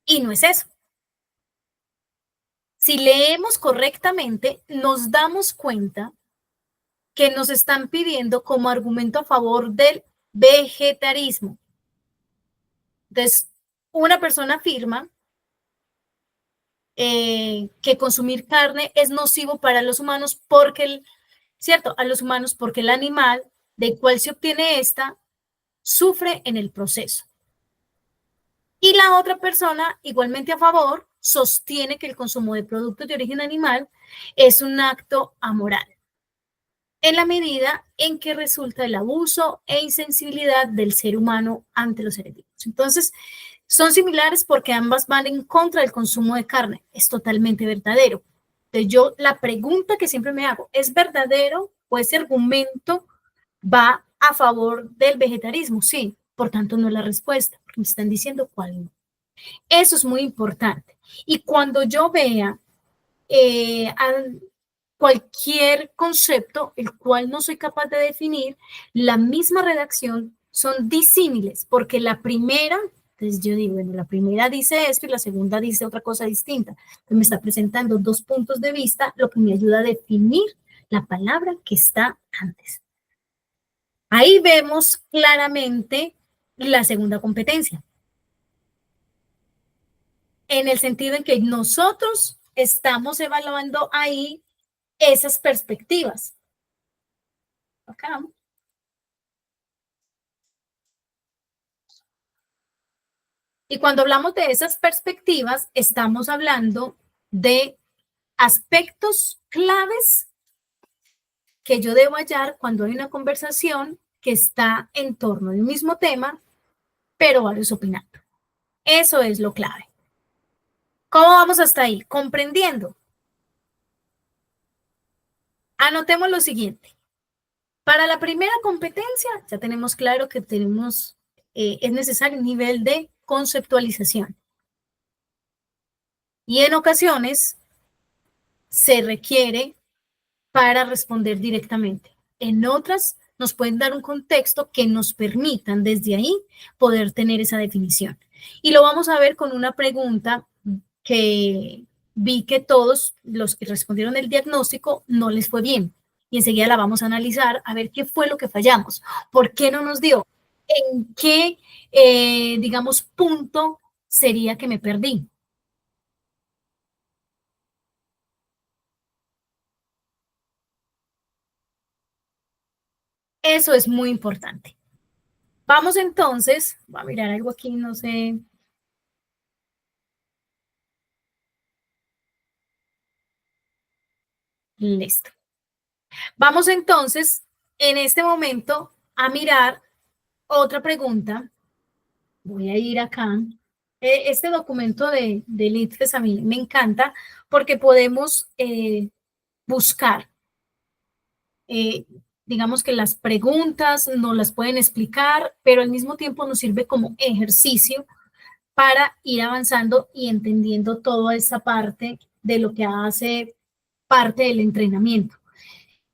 Y no es eso. Si leemos correctamente, nos damos cuenta que nos están pidiendo como argumento a favor del vegetarismo. Entonces, una persona afirma que consumir carne es nocivo para los humanos porque, ¿cierto? A los humanos porque el animal del cual se obtiene esta sufre en el proceso. Y la otra persona, igualmente a favor, sostiene que el consumo de productos de origen animal es un acto amoral, en la medida en que resulta el abuso e insensibilidad del ser humano ante los seres vivos. Entonces, son similares porque ambas van en contra del consumo de carne. Es totalmente verdadero. Entonces, yo la pregunta que siempre me hago, ¿es verdadero o ese argumento va a favor del vegetarismo? Sí, por tanto no es la respuesta, porque me están diciendo cuál no. Eso es muy importante. Y cuando yo vea cualquier concepto el cual no soy capaz de definir, la misma redacción son disímiles, porque la primera, entonces yo digo, bueno, la primera dice esto y la segunda dice otra cosa distinta. Entonces me está presentando dos puntos de vista, lo que me ayuda a definir la palabra que está antes. Ahí vemos claramente la segunda competencia, en el sentido en que nosotros estamos evaluando ahí esas perspectivas. Acá. Y cuando hablamos de esas perspectivas, estamos hablando de aspectos claves que yo debo hallar cuando hay una conversación que está en torno al mismo tema, pero varios opinando. Eso es lo clave. ¿Cómo vamos hasta ahí? Comprendiendo. Anotemos lo siguiente. Para la primera competencia, ya tenemos claro que es necesario un nivel de conceptualización. Y en ocasiones se requiere para responder directamente. En otras, nos pueden dar un contexto que nos permitan desde ahí poder tener esa definición. Y lo vamos a ver con una pregunta que vi que todos los que respondieron el diagnóstico no les fue bien. Y enseguida la vamos a analizar a ver qué fue lo que fallamos, por qué no nos dio, en qué, digamos, punto sería que me perdí. Eso es muy importante. Vamos entonces, voy a mirar algo aquí, no sé. Listo. Vamos entonces en este momento a mirar otra pregunta. Voy a ir acá. Este documento de ITFES a mí me encanta porque podemos buscar, eh, digamos que las preguntas nos las pueden explicar, pero al mismo tiempo nos sirve como ejercicio para ir avanzando y entendiendo toda esta parte de lo que hace parte del entrenamiento.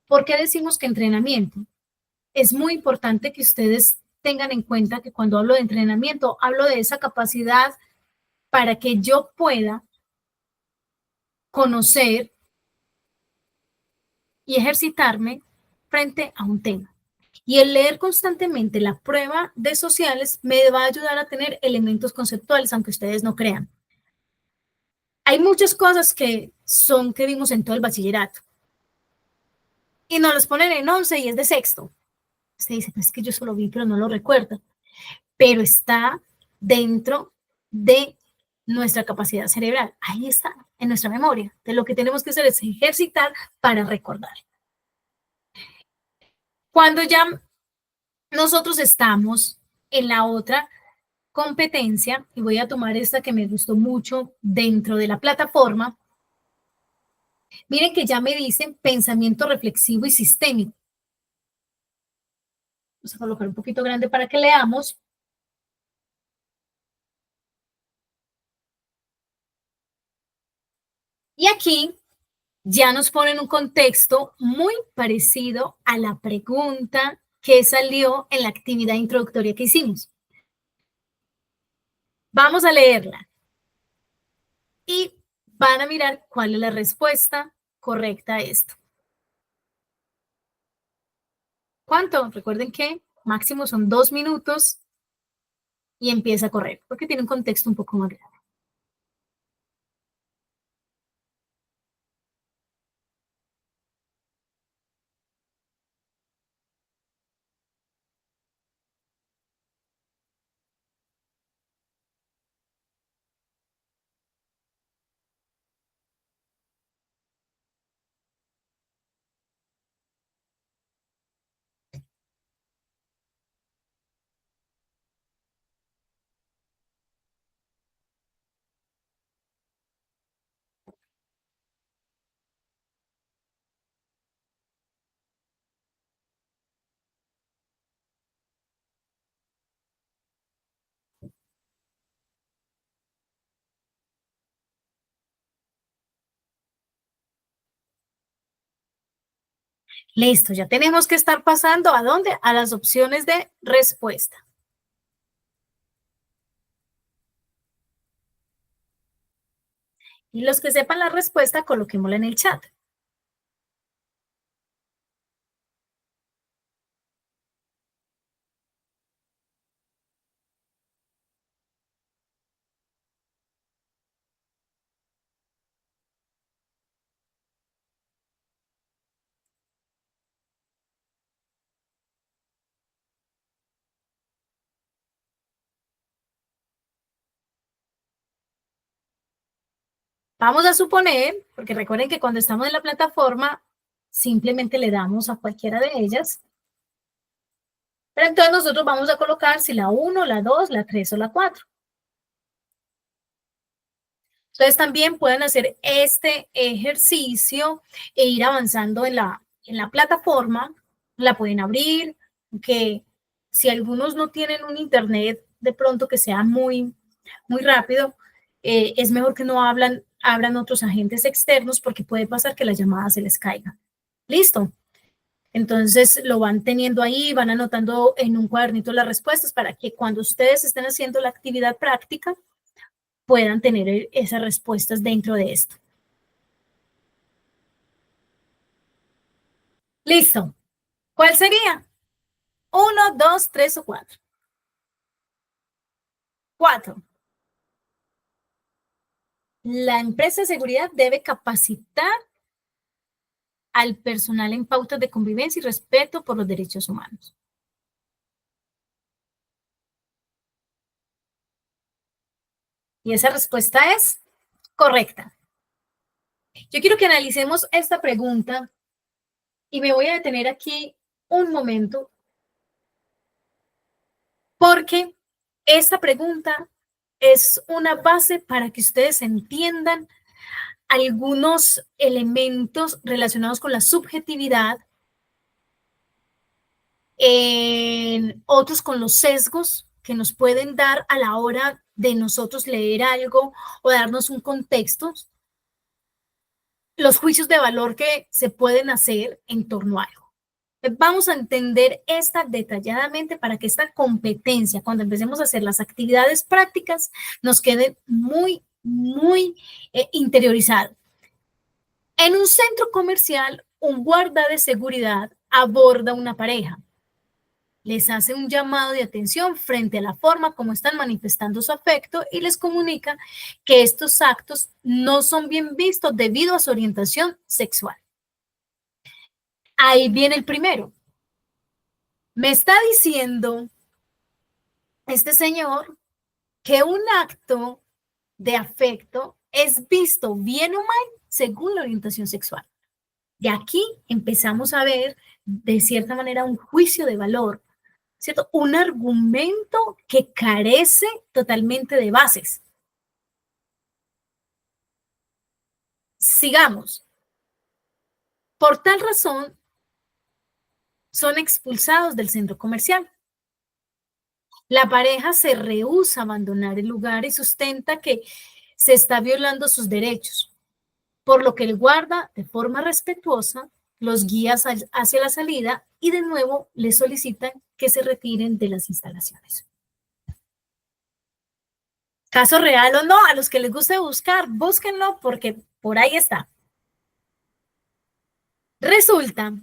¿Por qué decimos que entrenamiento? Es muy importante que ustedes tengan en cuenta que cuando hablo de entrenamiento, hablo de esa capacidad para que yo pueda conocer y ejercitarme frente a un tema. Y el leer constantemente la prueba de sociales me va a ayudar a tener elementos conceptuales, aunque ustedes no crean. Hay muchas cosas que vimos en todo el bachillerato y nos las ponen en 11 y es de sexto. Usted dice, pues es que yo solo vi, pero no lo recuerdo. Pero está dentro de nuestra capacidad cerebral. Ahí está, en nuestra memoria. De lo que tenemos que hacer es ejercitar para recordar. Cuando ya nosotros estamos en la otra competencia, y voy a tomar esta que me gustó mucho dentro de la plataforma, miren que ya me dicen pensamiento reflexivo y sistémico. Vamos a colocar un poquito grande para que leamos. Y aquí ya nos ponen un contexto muy parecido a la pregunta que salió en la actividad introductoria que hicimos. Vamos a leerla y van a mirar cuál es la respuesta correcta a esto. ¿Cuánto? Recuerden que máximo son 2 minutos y empieza a correr, porque tiene un contexto un poco más grande. Listo, ya tenemos que estar pasando ¿a dónde? A las opciones de respuesta. Y los que sepan la respuesta, coloquémosla en el chat. Vamos a suponer, porque recuerden que cuando estamos en la plataforma, simplemente le damos a cualquiera de ellas. Pero entonces nosotros vamos a colocar si la 1, la 2, la 3 o la 4. Entonces también pueden hacer este ejercicio e ir avanzando en la plataforma. La pueden abrir, que si algunos no tienen un internet de pronto que sea muy rápido, es mejor que no abran otros agentes externos porque puede pasar que la llamada se les caiga. Listo. Entonces lo van teniendo ahí, van anotando en un cuadernito las respuestas para que cuando ustedes estén haciendo la actividad práctica puedan tener esas respuestas dentro de esto. Listo. ¿Cuál sería? 1, 2, 3 o 4. 4. La empresa de seguridad debe capacitar al personal en pautas de convivencia y respeto por los derechos humanos. Y esa respuesta es correcta. Yo quiero que analicemos esta pregunta y me voy a detener aquí un momento porque esta pregunta es una base para que ustedes entiendan algunos elementos relacionados con la subjetividad, otros con los sesgos que nos pueden dar a la hora de nosotros leer algo o darnos un contexto, los juicios de valor que se pueden hacer en torno a algo. Vamos a entender esta detalladamente para que esta competencia, cuando empecemos a hacer las actividades prácticas, nos quede muy interiorizado. En un centro comercial, un guarda de seguridad aborda una pareja. Les hace un llamado de atención frente a la forma como están manifestando su afecto y les comunica que estos actos no son bien vistos debido a su orientación sexual. Ahí viene el primero. Me está diciendo este señor que un acto de afecto es visto bien o mal según la orientación sexual. De aquí empezamos a ver, de cierta manera, un juicio de valor, ¿cierto? Un argumento que carece totalmente de bases. Sigamos. Por tal razón, son expulsados del centro comercial. La pareja se rehúsa a abandonar el lugar y sustenta que se está violando sus derechos, por lo que el guarda, de forma respetuosa, los guía hacia la salida y de nuevo les solicitan que se retiren de las instalaciones. Caso real o no, a los que les guste buscar, búsquenlo porque por ahí está. Resulta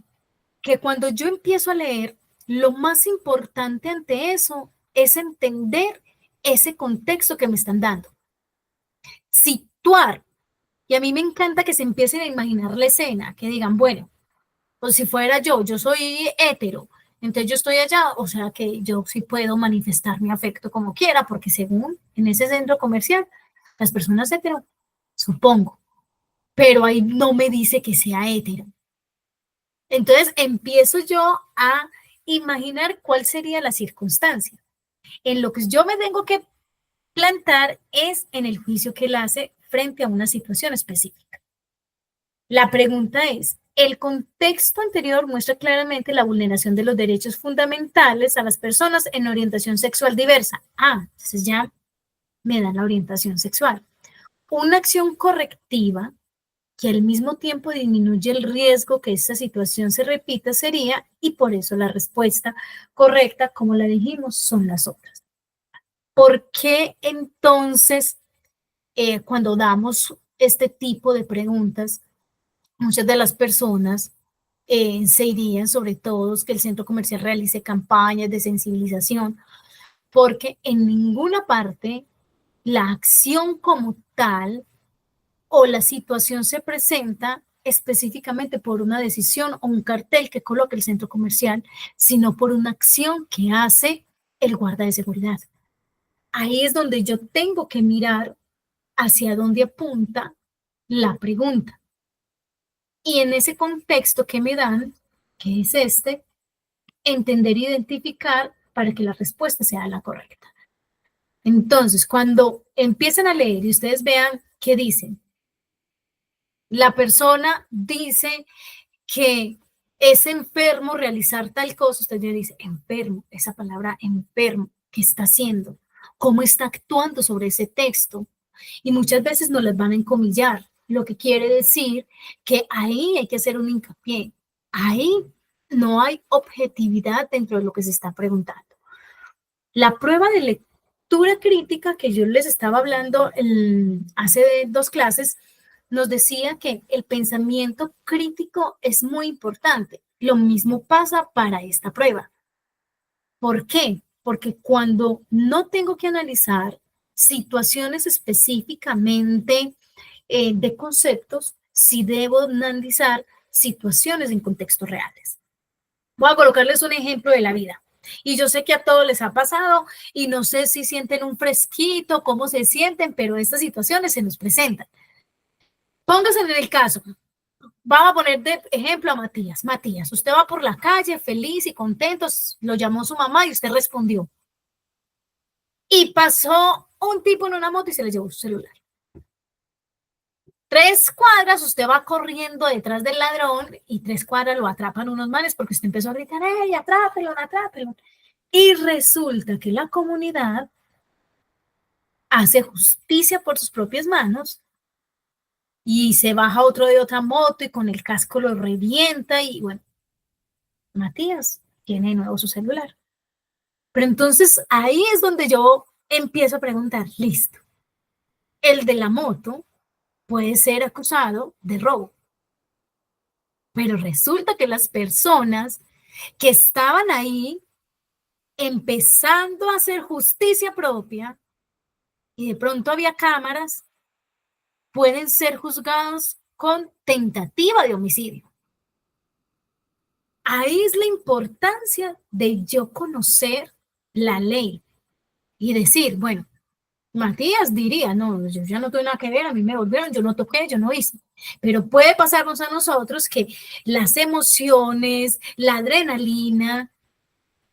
que cuando yo empiezo a leer, lo más importante ante eso es entender ese contexto que me están dando. Situar. Y a mí me encanta que se empiecen a imaginar la escena, que digan, bueno, pues si fuera yo soy hetero, entonces yo estoy allá, o sea que yo sí puedo manifestar mi afecto como quiera, porque según en ese centro comercial, las personas hetero, supongo, pero ahí no me dice que sea hetero. Entonces empiezo yo a imaginar cuál sería la circunstancia. En lo que yo me tengo que plantar es en el juicio que él hace frente a una situación específica. La pregunta es, el contexto anterior muestra claramente la vulneración de los derechos fundamentales a las personas en orientación sexual diversa. Entonces ya me dan la orientación sexual. Una acción correctiva que al mismo tiempo disminuye el riesgo que esta situación se repita sería, y por eso la respuesta correcta, como la dijimos, son las otras. ¿Por qué entonces cuando damos este tipo de preguntas, muchas de las personas se irían sobre todo que el centro comercial realice campañas de sensibilización? Porque en ninguna parte la acción como tal o la situación se presenta específicamente por una decisión o un cartel que coloque el centro comercial, sino por una acción que hace el guarda de seguridad. Ahí es donde yo tengo que mirar hacia dónde apunta la pregunta. Y en ese contexto que me dan, que es este, entender e identificar para que la respuesta sea la correcta. Entonces, cuando empiezan a leer y ustedes vean qué dicen, la persona dice que es enfermo realizar tal cosa, usted ya dice, enfermo, esa palabra enfermo, ¿qué está haciendo? ¿Cómo está actuando sobre ese texto? Y muchas veces nos las van a encomillar, lo que quiere decir que ahí hay que hacer un hincapié. Ahí no hay objetividad dentro de lo que se está preguntando. La prueba de lectura crítica que yo les estaba hablando hace 2 clases, nos decía que el pensamiento crítico es muy importante. Lo mismo pasa para esta prueba. ¿Por qué? Porque cuando no tengo que analizar situaciones específicamente de conceptos, sí debo analizar situaciones en contextos reales. Voy a colocarles un ejemplo de la vida. Y yo sé que a todos les ha pasado y no sé si sienten un fresquito, cómo se sienten, pero estas situaciones se nos presentan. Pónganse en el caso. Vamos a poner de ejemplo a Matías. Matías, usted va por la calle feliz y contento, lo llamó su mamá y usted respondió. Y pasó un tipo en una moto y se le llevó su celular. 3 cuadras, usted va corriendo detrás del ladrón y 3 cuadras lo atrapan unos manes porque usted empezó a gritar, ¡ey, atrápelo, atrápelo! Y resulta que la comunidad hace justicia por sus propias manos y se baja otro de otra moto y con el casco lo revienta y bueno, Matías tiene de nuevo su celular. Pero entonces ahí es donde yo empiezo a preguntar, listo, el de la moto puede ser acusado de robo, pero resulta que las personas que estaban ahí empezando a hacer justicia propia y de pronto había cámaras, pueden ser juzgados con tentativa de homicidio. Ahí es la importancia de yo conocer la ley y decir, bueno, Matías diría, no, yo ya no tuve nada que ver, a mí me volvieron, yo no toqué, yo no hice. Pero puede pasarnos a nosotros que las emociones, la adrenalina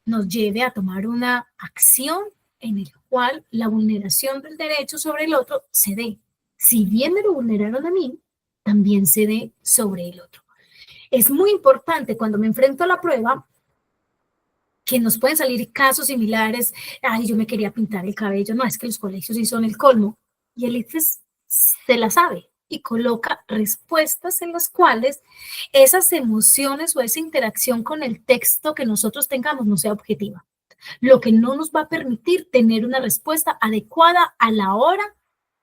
nos lleve a tomar una acción en el cual la vulneración del derecho sobre el otro se dé. Si bien me lo vulneraron a mí, también se dé sobre el otro. Es muy importante cuando me enfrento a la prueba que nos pueden salir casos similares. Ay, yo me quería pintar el cabello. No, es que los colegios sí son el colmo. Y el ICFES se la sabe y coloca respuestas en las cuales esas emociones o esa interacción con el texto que nosotros tengamos no sea objetiva. Lo que no nos va a permitir tener una respuesta adecuada a la hora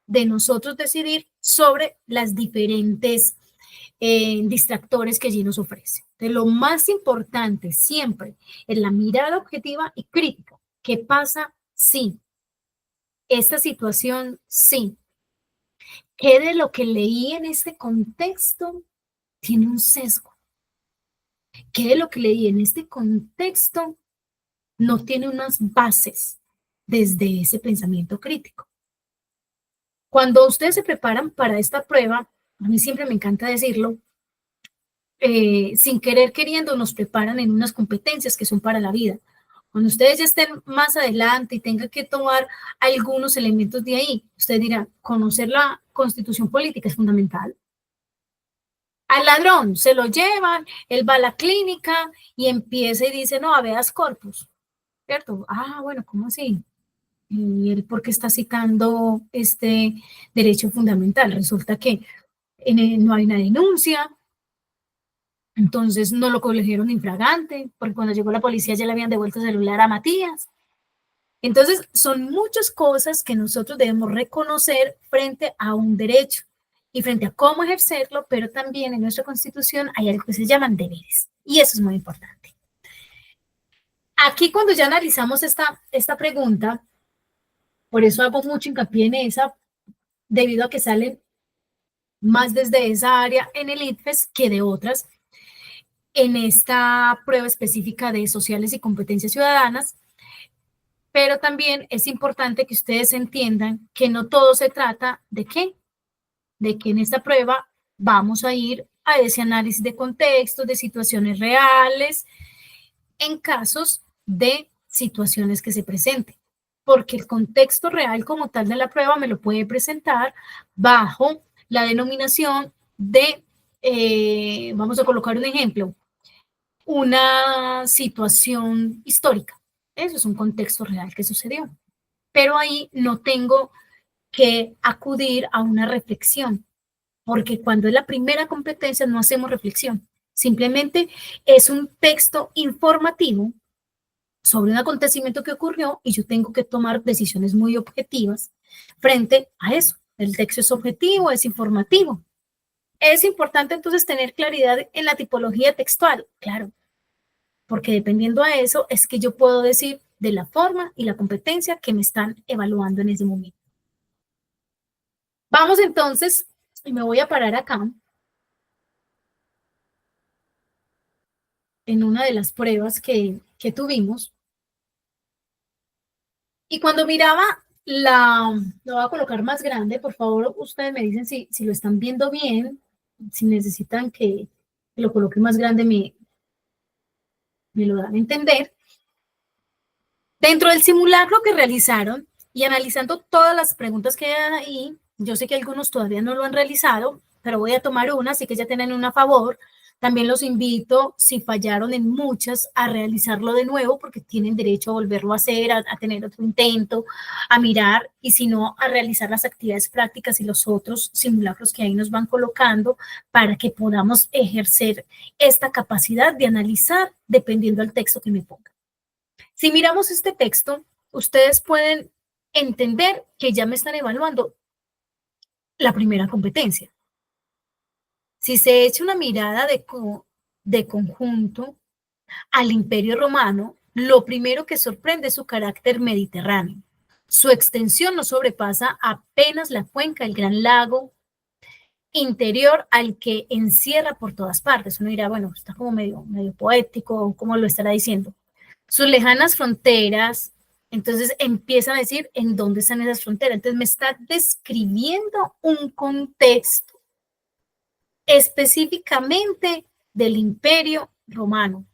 de nosotros decidir sobre las diferentes distractores que allí nos ofrece. De lo más importante siempre es la mirada objetiva y crítica. ¿Qué pasa? Sí. Esta situación, sí. ¿Qué de lo que leí en este contexto tiene un sesgo? ¿Qué de lo que leí en este contexto no tiene unas bases desde ese pensamiento crítico? Cuando ustedes se preparan para esta prueba, a mí siempre me encanta decirlo, sin querer queriendo nos preparan en unas competencias que son para la vida. Cuando ustedes ya estén más adelante y tengan que tomar algunos elementos de ahí, usted dirá, conocer la constitución política es fundamental. Al ladrón se lo llevan, él va a la clínica y empieza y dice, no, habeas corpus, ¿cierto? Ah, bueno, ¿cómo así? ¿Y él por qué está citando este derecho fundamental? Resulta que no hay una denuncia, entonces no lo cogieron infragante, porque cuando llegó la policía ya le habían devuelto el celular a Matías. Entonces, son muchas cosas que nosotros debemos reconocer frente a un derecho y frente a cómo ejercerlo, pero también en nuestra Constitución hay algo que se llaman deberes, y eso es muy importante. Aquí, cuando ya analizamos esta pregunta, por eso hago mucho hincapié en esa, debido a que salen más desde esa área en el ITFES que de otras, en esta prueba específica de sociales y competencias ciudadanas, pero también es importante que ustedes entiendan que no todo se trata de qué, de que en esta prueba vamos a ir a ese análisis de contextos, de situaciones reales, en casos de situaciones que se presenten, porque el contexto real como tal de la prueba me lo puede presentar bajo la denominación de, vamos a colocar un ejemplo, una situación histórica. Eso es un contexto real que sucedió. Pero ahí no tengo que acudir a una reflexión, porque cuando es la primera competencia no hacemos reflexión. Simplemente es un texto informativo sobre un acontecimiento que ocurrió y yo tengo que tomar decisiones muy objetivas frente a eso. El texto es objetivo, es informativo. Es importante entonces tener claridad en la tipología textual, claro, porque dependiendo a eso es que yo puedo decir de la forma y la competencia que me están evaluando en ese momento. Vamos entonces, y me voy a parar acá, en una de las pruebas que tuvimos, y cuando miraba lo voy a colocar más grande, por favor, ustedes me dicen si lo están viendo bien, si necesitan que lo coloque más grande, me lo dan a entender. Dentro del simulacro que realizaron y analizando todas las preguntas que hay ahí, yo sé que algunos todavía no lo han realizado, pero voy a tomar una, así que ya tienen una a favor. También los invito, si fallaron en muchas, a realizarlo de nuevo, porque tienen derecho a volverlo a hacer, a tener otro intento, a mirar, y si no, a realizar las actividades prácticas y los otros simulacros que ahí nos van colocando para que podamos ejercer esta capacidad de analizar dependiendo del texto que me ponga. Si miramos este texto, ustedes pueden entender que ya me están evaluando la primera competencia. Si se echa una mirada de conjunto al Imperio Romano, lo primero que sorprende es su carácter mediterráneo. Su extensión no sobrepasa apenas la cuenca del Gran Lago interior al que encierra por todas partes. Uno dirá, bueno, está como medio poético, ¿cómo lo estará diciendo? Sus lejanas fronteras, entonces empiezan a decir en dónde están esas fronteras. Entonces me está describiendo un contexto específicamente del Imperio Romano.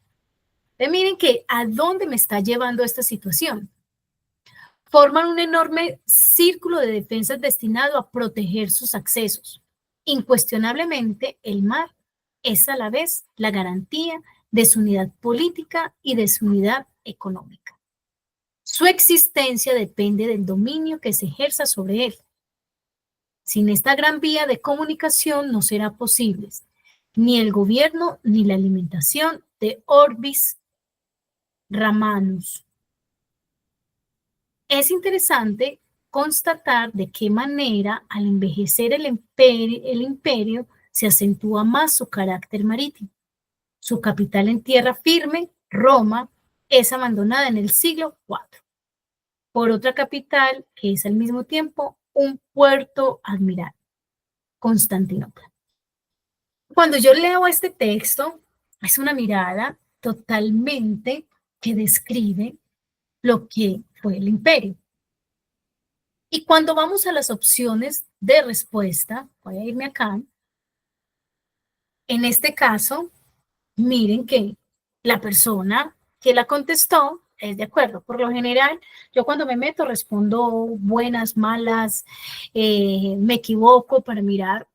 Entonces miren que a dónde me está llevando esta situación. Forman un enorme círculo de defensas destinado a proteger sus accesos. Incuestionablemente, el mar es a la vez la garantía de su unidad política y de su unidad económica. Su existencia depende del dominio que se ejerza sobre él. Sin esta gran vía de comunicación no será posible ni el gobierno ni la alimentación de Orbis Romanus. Es interesante constatar de qué manera al envejecer el imperio se acentúa más su carácter marítimo. Su capital en tierra firme, Roma, es abandonada en el siglo IV por otra capital que es al mismo tiempo un puerto admirable, Constantinopla. Cuando yo leo este texto, es una mirada totalmente que describe lo que fue el imperio. Y cuando vamos a las opciones de respuesta, voy a irme acá, en este caso, miren que la persona que la contestó es de acuerdo. Por lo general, yo cuando me meto respondo buenas, malas, me equivoco para mirar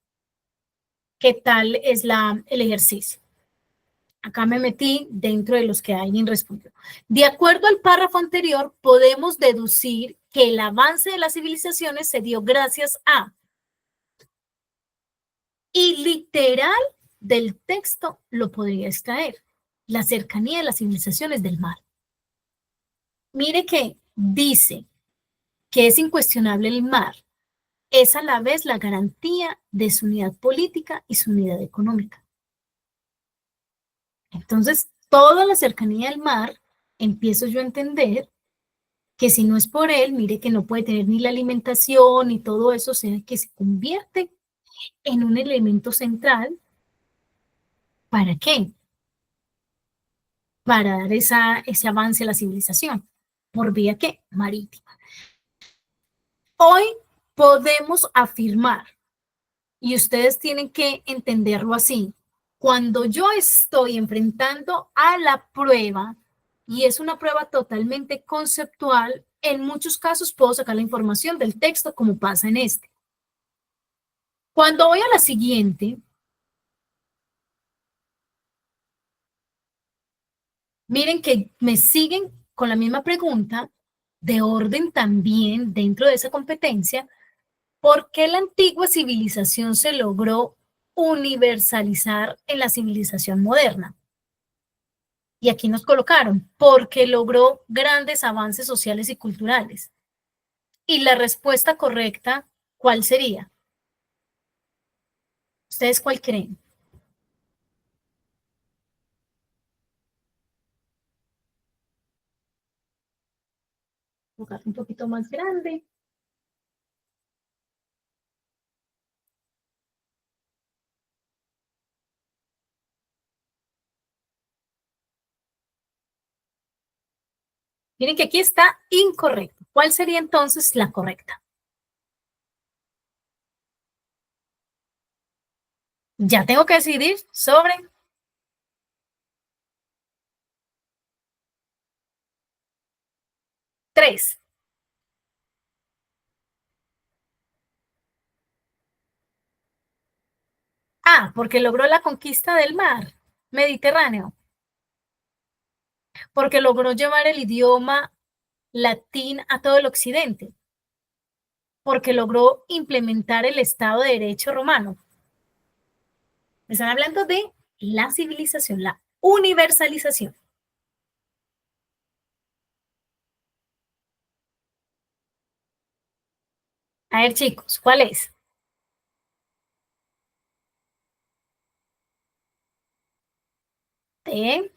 qué tal es el ejercicio. Acá me metí dentro de los que alguien respondió. De acuerdo al párrafo anterior, podemos deducir que el avance de las civilizaciones se dio gracias a. Y literal del texto lo podría extraer. La cercanía de las civilizaciones del mar. Mire que dice que es incuestionable el mar. Es a la vez la garantía de su unidad política y su unidad económica. Entonces, toda la cercanía del mar, empiezo yo a entender que si no es por él, mire que no puede tener ni la alimentación ni todo eso, o sea, que se convierte en un elemento central. ¿Para qué? Para dar ese avance a la civilización, por vía que marítima. Hoy podemos afirmar, y ustedes tienen que entenderlo así, cuando yo estoy enfrentando a la prueba, y es una prueba totalmente conceptual, en muchos casos puedo sacar la información del texto como pasa en este. Cuando voy a la siguiente, miren que me siguen con la misma pregunta de orden también dentro de esa competencia. ¿Por qué la antigua civilización se logró universalizar en la civilización moderna? Y aquí nos colocaron, porque logró grandes avances sociales y culturales. Y la respuesta correcta, ¿cuál sería? ¿Ustedes cuál creen? Un poquito más grande. Miren que aquí está incorrecto. ¿Cuál sería entonces la correcta? Ya tengo que decidir sobre 3. Ah, porque logró la conquista del mar Mediterráneo. Porque logró llevar el idioma latín a todo el occidente. Porque logró implementar el Estado de Derecho romano. Me están hablando de la civilización, la universalización. A ver, chicos, ¿cuál es? T.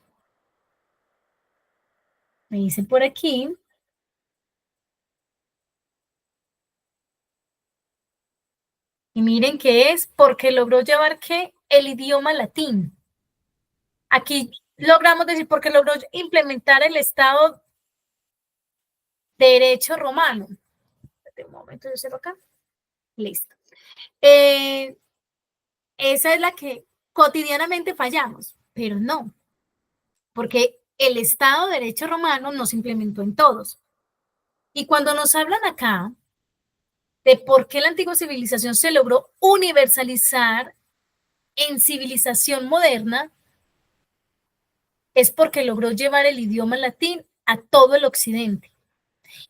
Me dicen por aquí. Y miren que es porque logró llevar ¿qué? El idioma latín. Aquí logramos decir porque logró implementar el Estado de Derecho romano. Un momento, yo cierro acá. Listo. Esa es la que cotidianamente fallamos, pero no, porque el Estado de Derecho romano no se implementó en todos. Y cuando nos hablan acá de por qué la antigua civilización se logró universalizar en civilización moderna, es porque logró llevar el idioma latín a todo el occidente.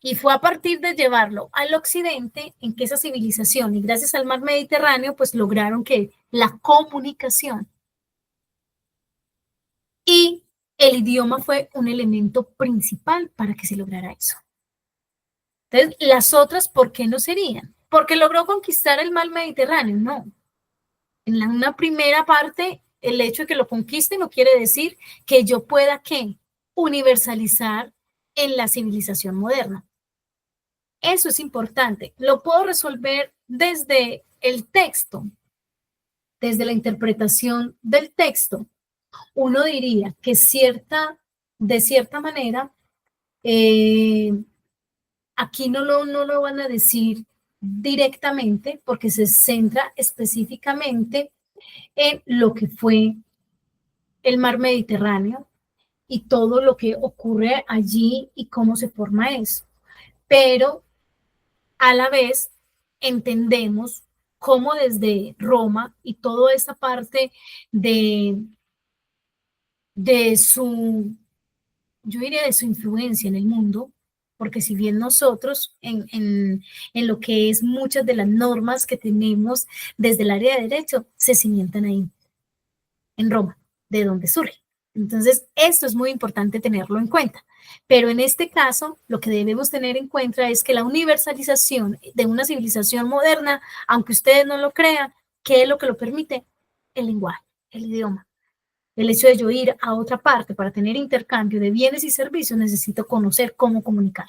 Y fue a partir de llevarlo al occidente en que esa civilización, y gracias al mar Mediterráneo, pues lograron que la comunicación y el idioma fue un elemento principal para que se lograra eso. Entonces, las otras, ¿por qué no serían? Porque logró conquistar el mar Mediterráneo, no. En una primera parte, el hecho de que lo conquiste no quiere decir que yo pueda, ¿qué? Universalizar en la civilización moderna. Eso es importante. Lo puedo resolver desde el texto, desde la interpretación del texto. Uno diría que de cierta manera, aquí no lo van a decir directamente porque se centra específicamente en lo que fue el mar Mediterráneo y todo lo que ocurre allí y cómo se forma eso. Pero a la vez entendemos cómo desde Roma y toda esta parte de su, yo diría de su influencia en el mundo, porque si bien nosotros en lo que es muchas de las normas que tenemos desde el área de derecho se cimientan ahí, en Roma, de donde surge. Entonces, esto es muy importante tenerlo en cuenta. Pero en este caso, lo que debemos tener en cuenta es que la universalización de una civilización moderna, aunque ustedes no lo crean, ¿qué es lo que lo permite? El lenguaje, el idioma. El hecho de yo ir a otra parte para tener intercambio de bienes y servicios, necesito conocer cómo comunicar.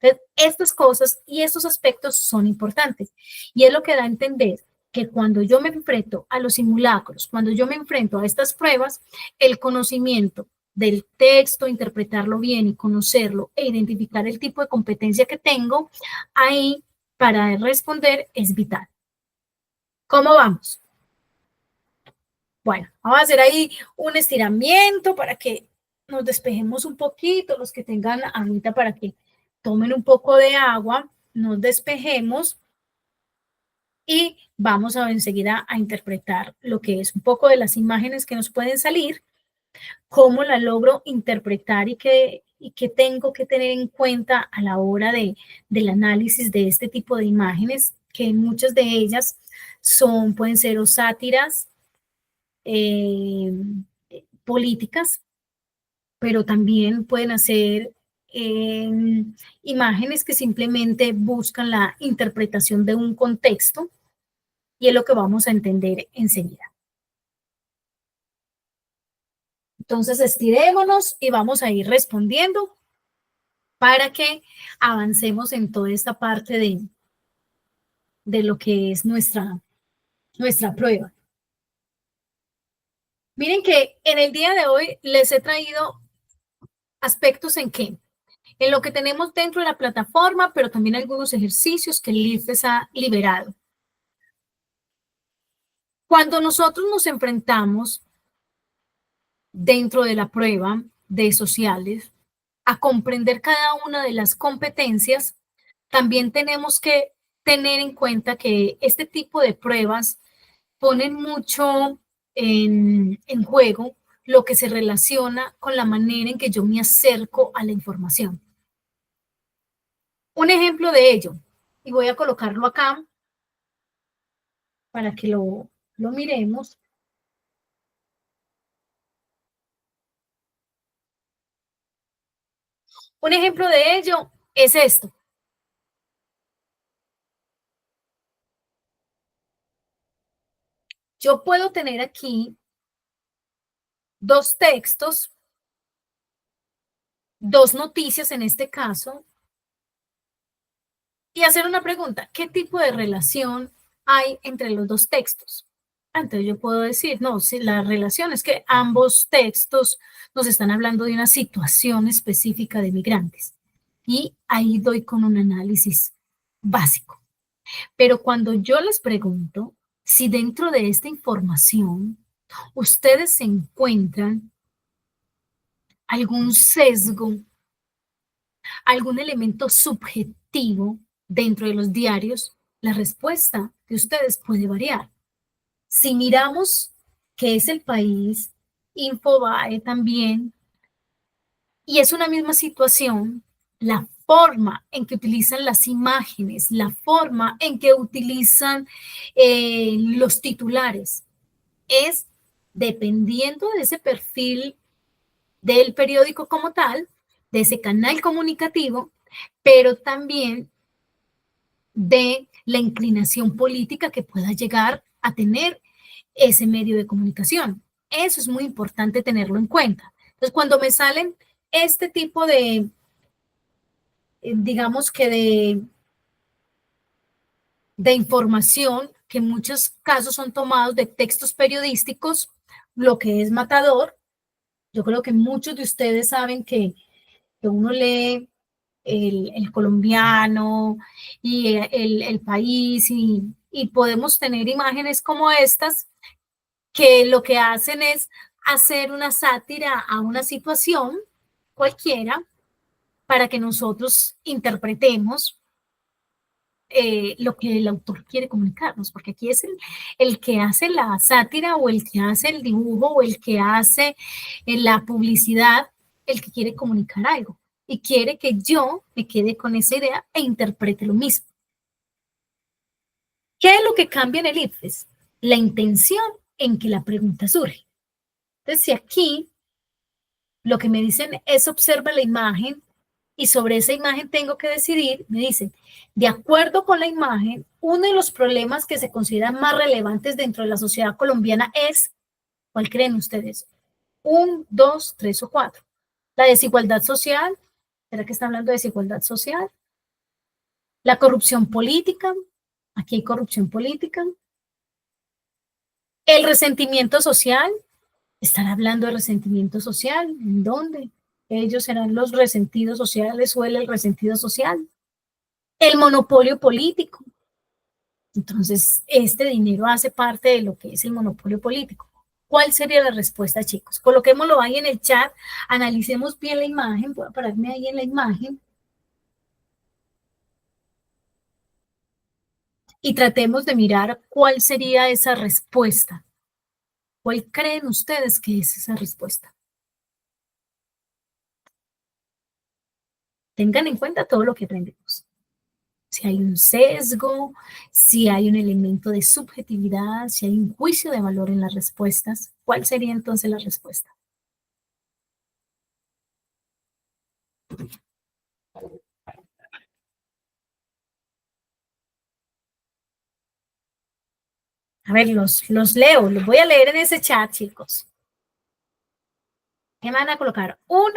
Entonces, estas cosas y estos aspectos son importantes. Y es lo que da a entender que cuando yo me enfrento a los simulacros, cuando yo me enfrento a estas pruebas, el conocimiento del texto, interpretarlo bien y conocerlo e identificar el tipo de competencia que tengo ahí para responder es vital. ¿Cómo vamos? Bueno, vamos a hacer ahí un estiramiento para que nos despejemos un poquito, los que tengan agüita para que tomen un poco de agua, nos despejemos y vamos a enseguida a interpretar lo que es un poco de las imágenes que nos pueden salir, cómo la logro interpretar y qué tengo que tener en cuenta a la hora del análisis de este tipo de imágenes, que muchas de ellas pueden ser o sátiras, políticas, pero también pueden hacer imágenes que simplemente buscan la interpretación de un contexto y es lo que vamos a entender enseguida. Entonces, estirémonos y vamos a ir respondiendo para que avancemos en toda esta parte de lo que es nuestra prueba. Miren que en el día de hoy les he traído aspectos en lo que tenemos dentro de la plataforma, pero también algunos ejercicios que el IFES ha liberado. Cuando nosotros nos enfrentamos dentro de la prueba de sociales a comprender cada una de las competencias, también tenemos que tener en cuenta que este tipo de pruebas ponen mucho en juego lo que se relaciona con la manera en que yo me acerco a la información. Un ejemplo de ello, y voy a colocarlo acá para que lo miremos. Un ejemplo de ello es esto. Yo puedo tener aquí dos textos, dos noticias en este caso, y hacer una pregunta, ¿qué tipo de relación hay entre los dos textos? Entonces yo puedo decir, no, si la relación es que ambos textos nos están hablando de una situación específica de migrantes. Y ahí doy con un análisis básico. Pero cuando yo les pregunto si dentro de esta información ustedes se encuentran algún sesgo, algún elemento subjetivo dentro de los diarios, la respuesta de ustedes puede variar. Si miramos que es el país, Infobae también, y es una misma situación, la forma en que utilizan las imágenes, la forma en que utilizan los titulares, es dependiendo de ese perfil del periódico como tal, de ese canal comunicativo, pero también de la inclinación política que pueda llegar a tener ese medio de comunicación. Eso es muy importante tenerlo en cuenta. Entonces, cuando me salen este tipo de, digamos que de información, que en muchos casos son tomados de textos periodísticos, lo que es matador, yo creo que muchos de ustedes saben que uno lee el colombiano y el país y podemos tener imágenes como estas que lo que hacen es hacer una sátira a una situación cualquiera para que nosotros interpretemos lo que el autor quiere comunicarnos, porque aquí es el que hace la sátira o el que hace el dibujo o el que hace la publicidad, el que quiere comunicar algo. y quiere que yo me quede con esa idea e interprete lo mismo. ¿Qué es lo que cambia en el IFES? La intención en que la pregunta surge. Entonces, si aquí lo que me dicen es observa la imagen y sobre esa imagen tengo que decidir, me dicen, de acuerdo con la imagen, uno de los problemas que se consideran más relevantes dentro de la sociedad colombiana es, ¿cuál creen ustedes? 1, 2, 3 o 4. La desigualdad social, ¿será que está hablando de desigualdad social? La corrupción política, aquí hay corrupción política. El resentimiento social, ¿están hablando de resentimiento social? ¿En dónde? Ellos serán los resentidos sociales o el resentido social. El monopolio político. Entonces, este dinero hace parte de lo que es el monopolio político. ¿Cuál sería la respuesta, chicos? Coloquémoslo ahí en el chat, analicemos bien la imagen, voy a pararme ahí en la imagen y tratemos de mirar cuál sería esa respuesta. ¿Cuál creen ustedes que es esa respuesta? Tengan en cuenta todo lo que aprendemos. Si hay un sesgo, si hay un elemento de subjetividad, si hay un juicio de valor en las respuestas, ¿cuál sería entonces la respuesta? A ver, los leo, los voy a leer en ese chat, chicos. ¿Qué me van a colocar? 1,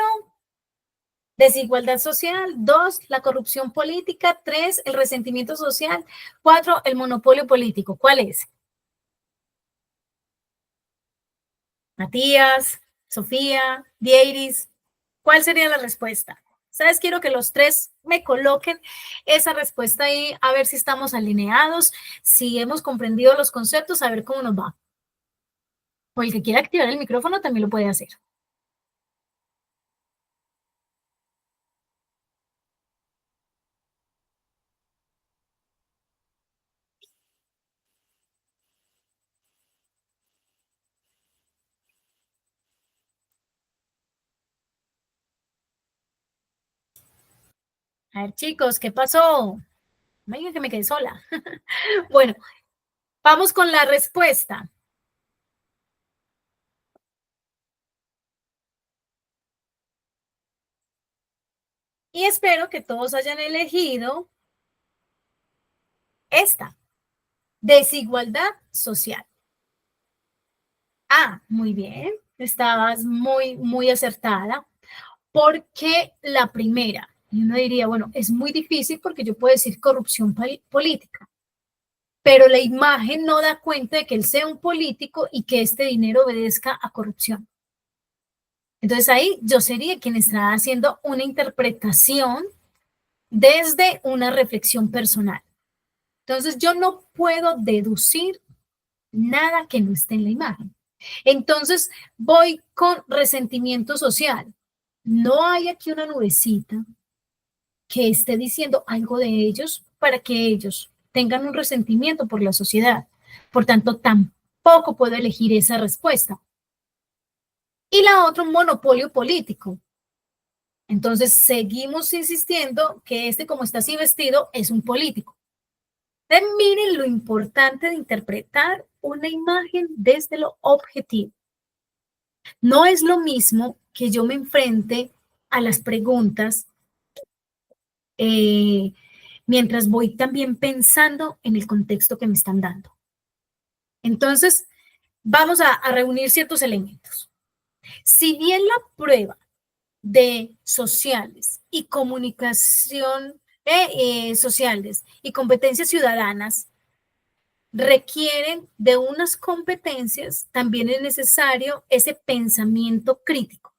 desigualdad social. 2, la corrupción política. 3, el resentimiento social. 4, el monopolio político. ¿Cuál es? Matías, Sofía, Dieiris. ¿Cuál sería la respuesta? ¿Sabes? Quiero que los tres me coloquen esa respuesta ahí, a ver si estamos alineados, si hemos comprendido los conceptos, a ver cómo nos va. O el que quiera activar el micrófono también lo puede hacer. A ver, chicos, ¿qué pasó? Me digan que me quedé sola. Bueno, vamos con la respuesta. Y espero que todos hayan elegido esta, desigualdad social. Ah, muy bien, estabas muy acertada, porque la primera, y uno diría, bueno, es muy difícil porque yo puedo decir corrupción política, pero la imagen no da cuenta de que él sea un político y que este dinero obedezca a corrupción. Entonces ahí yo sería quien está haciendo una interpretación desde una reflexión personal. Entonces yo no puedo deducir nada que no esté en la imagen. Entonces voy con resentimiento social. No hay aquí una nubecita que esté diciendo algo de ellos para que ellos tengan un resentimiento por la sociedad. Por tanto, tampoco puedo elegir esa respuesta. Y la otra, un monopolio político. Entonces, seguimos insistiendo que este, como está así vestido, es un político. Entonces, miren lo importante de interpretar una imagen desde lo objetivo. No es lo mismo que yo me enfrente a las preguntas mientras voy también pensando en el contexto que me están dando. Entonces, vamos a reunir ciertos elementos. Si bien la prueba de sociales y comunicación sociales y competencias ciudadanas requieren de unas competencias, también es necesario ese pensamiento crítico.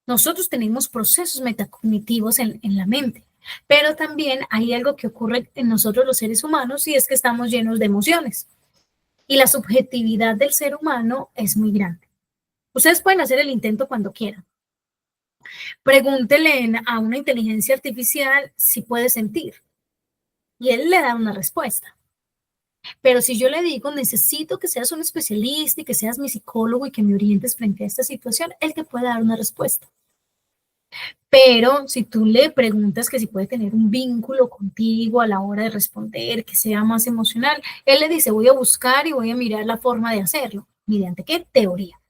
Nosotros tenemos procesos metacognitivos en la mente, pero también hay algo que ocurre en nosotros los seres humanos y es que estamos llenos de emociones. Y la subjetividad del ser humano es muy grande. Ustedes pueden hacer el intento cuando quieran. Pregúntenle a una inteligencia artificial si puede sentir y él le da una respuesta. Pero si yo le digo, necesito que seas un especialista y que seas mi psicólogo y que me orientes frente a esta situación, él te puede dar una respuesta. Pero si tú le preguntas que si puede tener un vínculo contigo a la hora de responder, que sea más emocional, él le dice, voy a buscar y voy a mirar la forma de hacerlo. ¿Mediante qué? Teoría.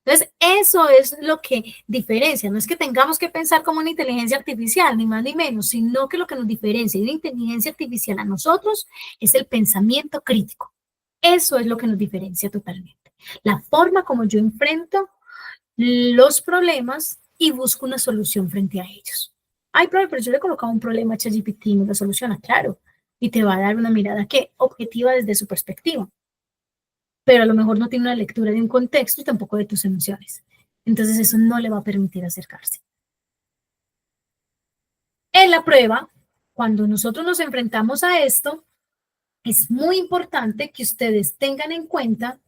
Entonces, eso es lo que diferencia. No es que tengamos que pensar como una inteligencia artificial, ni más ni menos, sino que lo que nos diferencia de una inteligencia artificial a nosotros es el pensamiento crítico. Eso es lo que nos diferencia totalmente. La forma como yo enfrento los problemas y busco una solución frente a ellos. Ay, pero yo le he colocado un problema a ChatGPT y me lo soluciona, claro, y te va a dar una mirada que objetiva desde su perspectiva, pero a lo mejor no tiene una lectura de un contexto y tampoco de tus emociones. Entonces eso no le va a permitir acercarse. En la prueba, cuando nosotros nos enfrentamos a esto, es muy importante que ustedes tengan en cuenta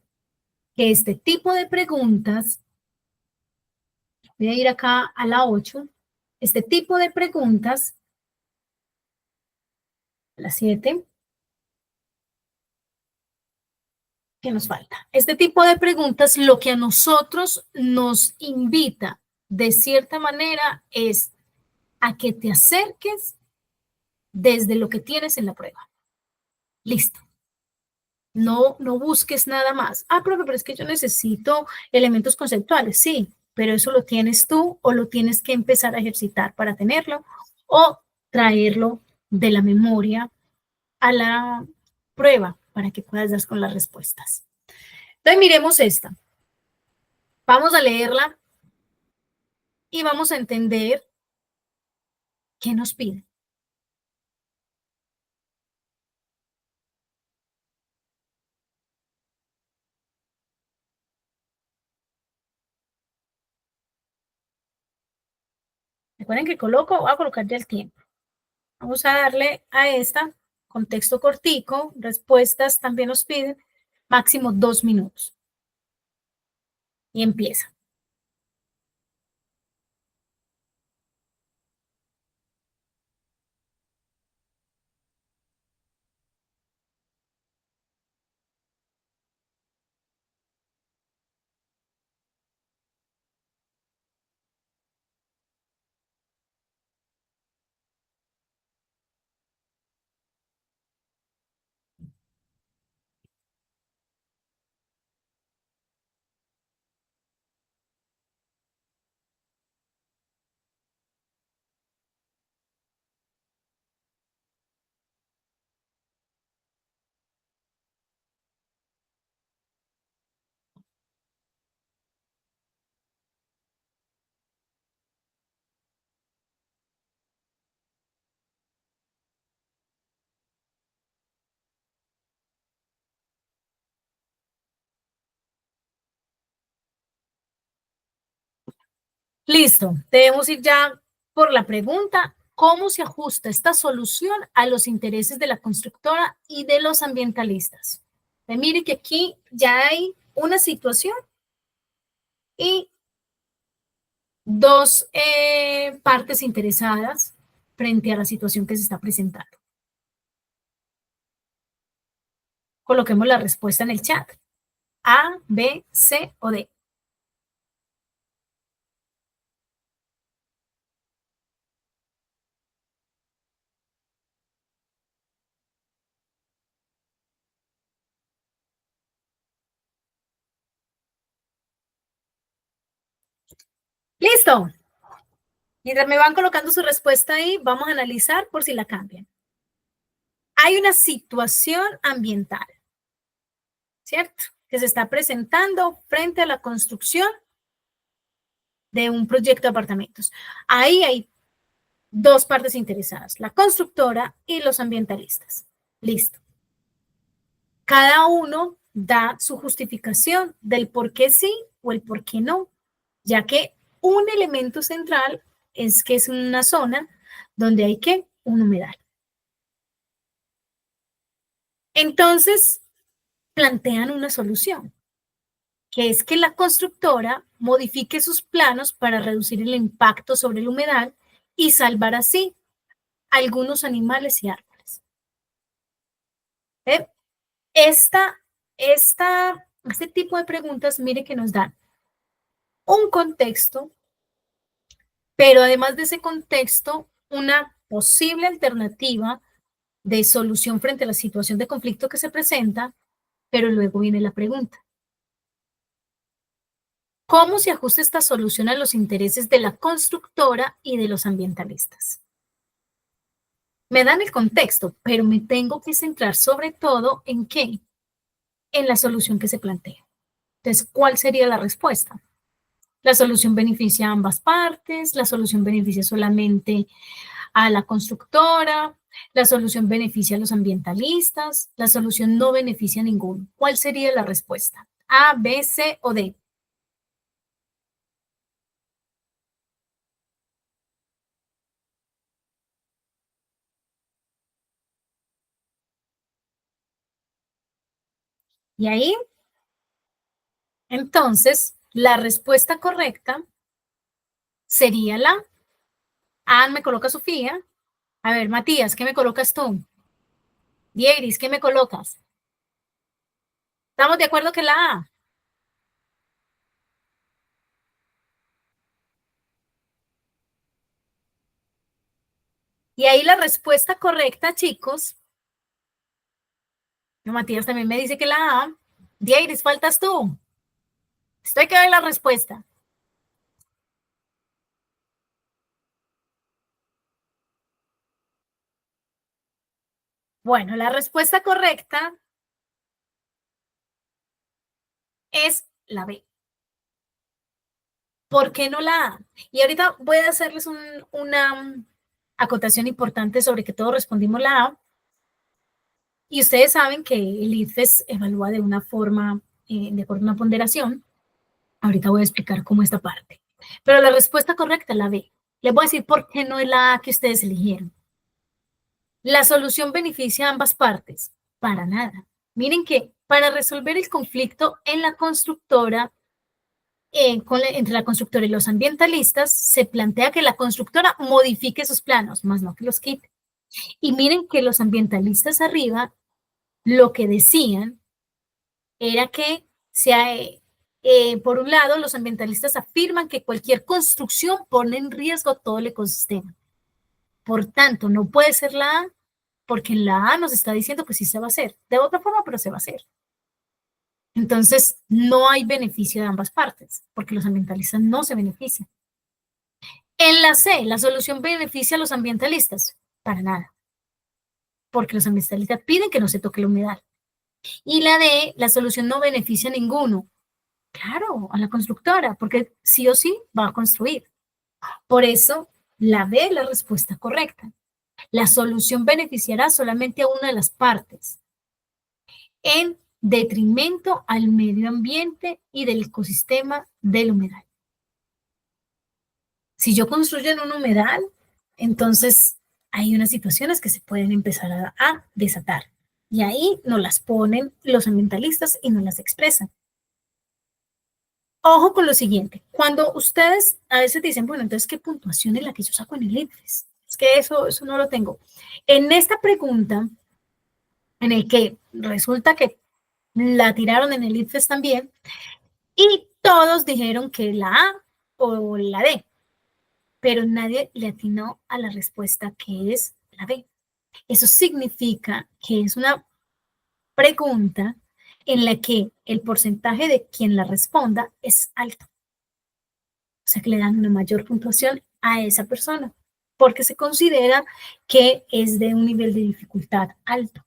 que este tipo de preguntas, voy a ir acá a la 8, este tipo de preguntas, la 7, ¿qué nos falta? Este tipo de preguntas lo que a nosotros nos invita de cierta manera es a que te acerques desde lo que tienes en la prueba. Listo. No busques nada más. Ah, pero es que yo necesito elementos conceptuales. Sí, pero eso lo tienes tú o lo tienes que empezar a ejercitar para tenerlo o traerlo de la memoria a la prueba para que puedas dar con las respuestas. Entonces, miremos esta. Vamos a leerla y vamos a entender qué nos pide. Recuerden que voy a colocar ya el tiempo. Vamos a darle a esta, contexto cortico, respuestas también nos piden, máximo 2 minutos. Y empieza. Listo, debemos ir ya por la pregunta, ¿cómo se ajusta esta solución a los intereses de la constructora y de los ambientalistas? Mire que aquí ya hay una situación y dos partes interesadas frente a la situación que se está presentando. Coloquemos la respuesta en el chat. A, B, C o D. Listo. Mientras me van colocando su respuesta ahí, vamos a analizar por si la cambian. Hay una situación ambiental, ¿cierto? Que se está presentando frente a la construcción de un proyecto de apartamentos. Ahí hay dos partes interesadas, la constructora y los ambientalistas. Listo. Cada uno da su justificación del por qué sí o el por qué no, ya que un elemento central es que es una zona donde hay que un humedal. Entonces, plantean una solución, que es que la constructora modifique sus planos para reducir el impacto sobre el humedal y salvar así algunos animales y árboles. ¿Eh? Este tipo de preguntas, mire que nos dan un contexto, Pero además de ese contexto, una posible alternativa de solución frente a la situación de conflicto que se presenta, pero luego viene la pregunta. ¿Cómo se ajusta esta solución a los intereses de la constructora y de los ambientalistas? Me dan el contexto, pero me tengo que centrar sobre todo en qué, en la solución que se plantea. Entonces, ¿cuál sería la respuesta? La solución beneficia a ambas partes, la solución beneficia solamente a la constructora, la solución beneficia a los ambientalistas, la solución no beneficia a ninguno. ¿Cuál sería la respuesta? A, B, C o D. Y ahí, entonces, la respuesta correcta sería la A, me coloca Sofía. A ver, Matías, ¿qué me colocas tú? Dieris, ¿qué me colocas? ¿Estamos de acuerdo que la A? Y ahí la respuesta correcta, chicos. No, Matías también me dice que la A. Dieris, faltas tú. Estoy que ver la respuesta. Bueno, la respuesta correcta es la B. ¿Por qué no la A? Y ahorita voy a hacerles una acotación importante sobre que todos respondimos la A. Y ustedes saben que el ICFES evalúa de una forma, de acuerdo a una ponderación. Ahorita voy a explicar cómo esta parte. Pero la respuesta correcta es la B. Les voy a decir por qué no es la A que ustedes eligieron. La solución beneficia a ambas partes. Para nada. Miren que para resolver el conflicto en la constructora, entre la constructora y los ambientalistas, se plantea que la constructora modifique sus planos, más no que los quite. Y miren que los ambientalistas arriba lo que decían era que por un lado, los ambientalistas afirman que cualquier construcción pone en riesgo todo el ecosistema. Por tanto, no puede ser la A, porque la A nos está diciendo que sí se va a hacer. De otra forma, pero se va a hacer. Entonces, no hay beneficio de ambas partes, porque los ambientalistas no se benefician. En la C, la solución beneficia a los ambientalistas. Para nada, porque los ambientalistas piden que no se toque la humedad. Y la D, la solución no beneficia a ninguno. Claro, a la constructora, porque sí o sí va a construir. Por eso, la B es la respuesta correcta. La solución beneficiará solamente a una de las partes, en detrimento al medio ambiente y del ecosistema del humedal. Si yo construyo en un humedal, entonces hay unas situaciones que se pueden empezar a desatar. Y ahí nos las ponen los ambientalistas y nos las expresan. Ojo con lo siguiente, cuando ustedes a veces dicen, bueno, entonces, ¿qué puntuación es la que yo saco en el ICFES? Es que eso no lo tengo. En esta pregunta, en el que resulta que la tiraron en el ICFES también, y todos dijeron que la A o la D, pero nadie le atinó a la respuesta que es la B. Eso significa que es una pregunta en la que el porcentaje de quien la responda es alto. O sea que le dan una mayor puntuación a esa persona, porque se considera que es de un nivel de dificultad alto.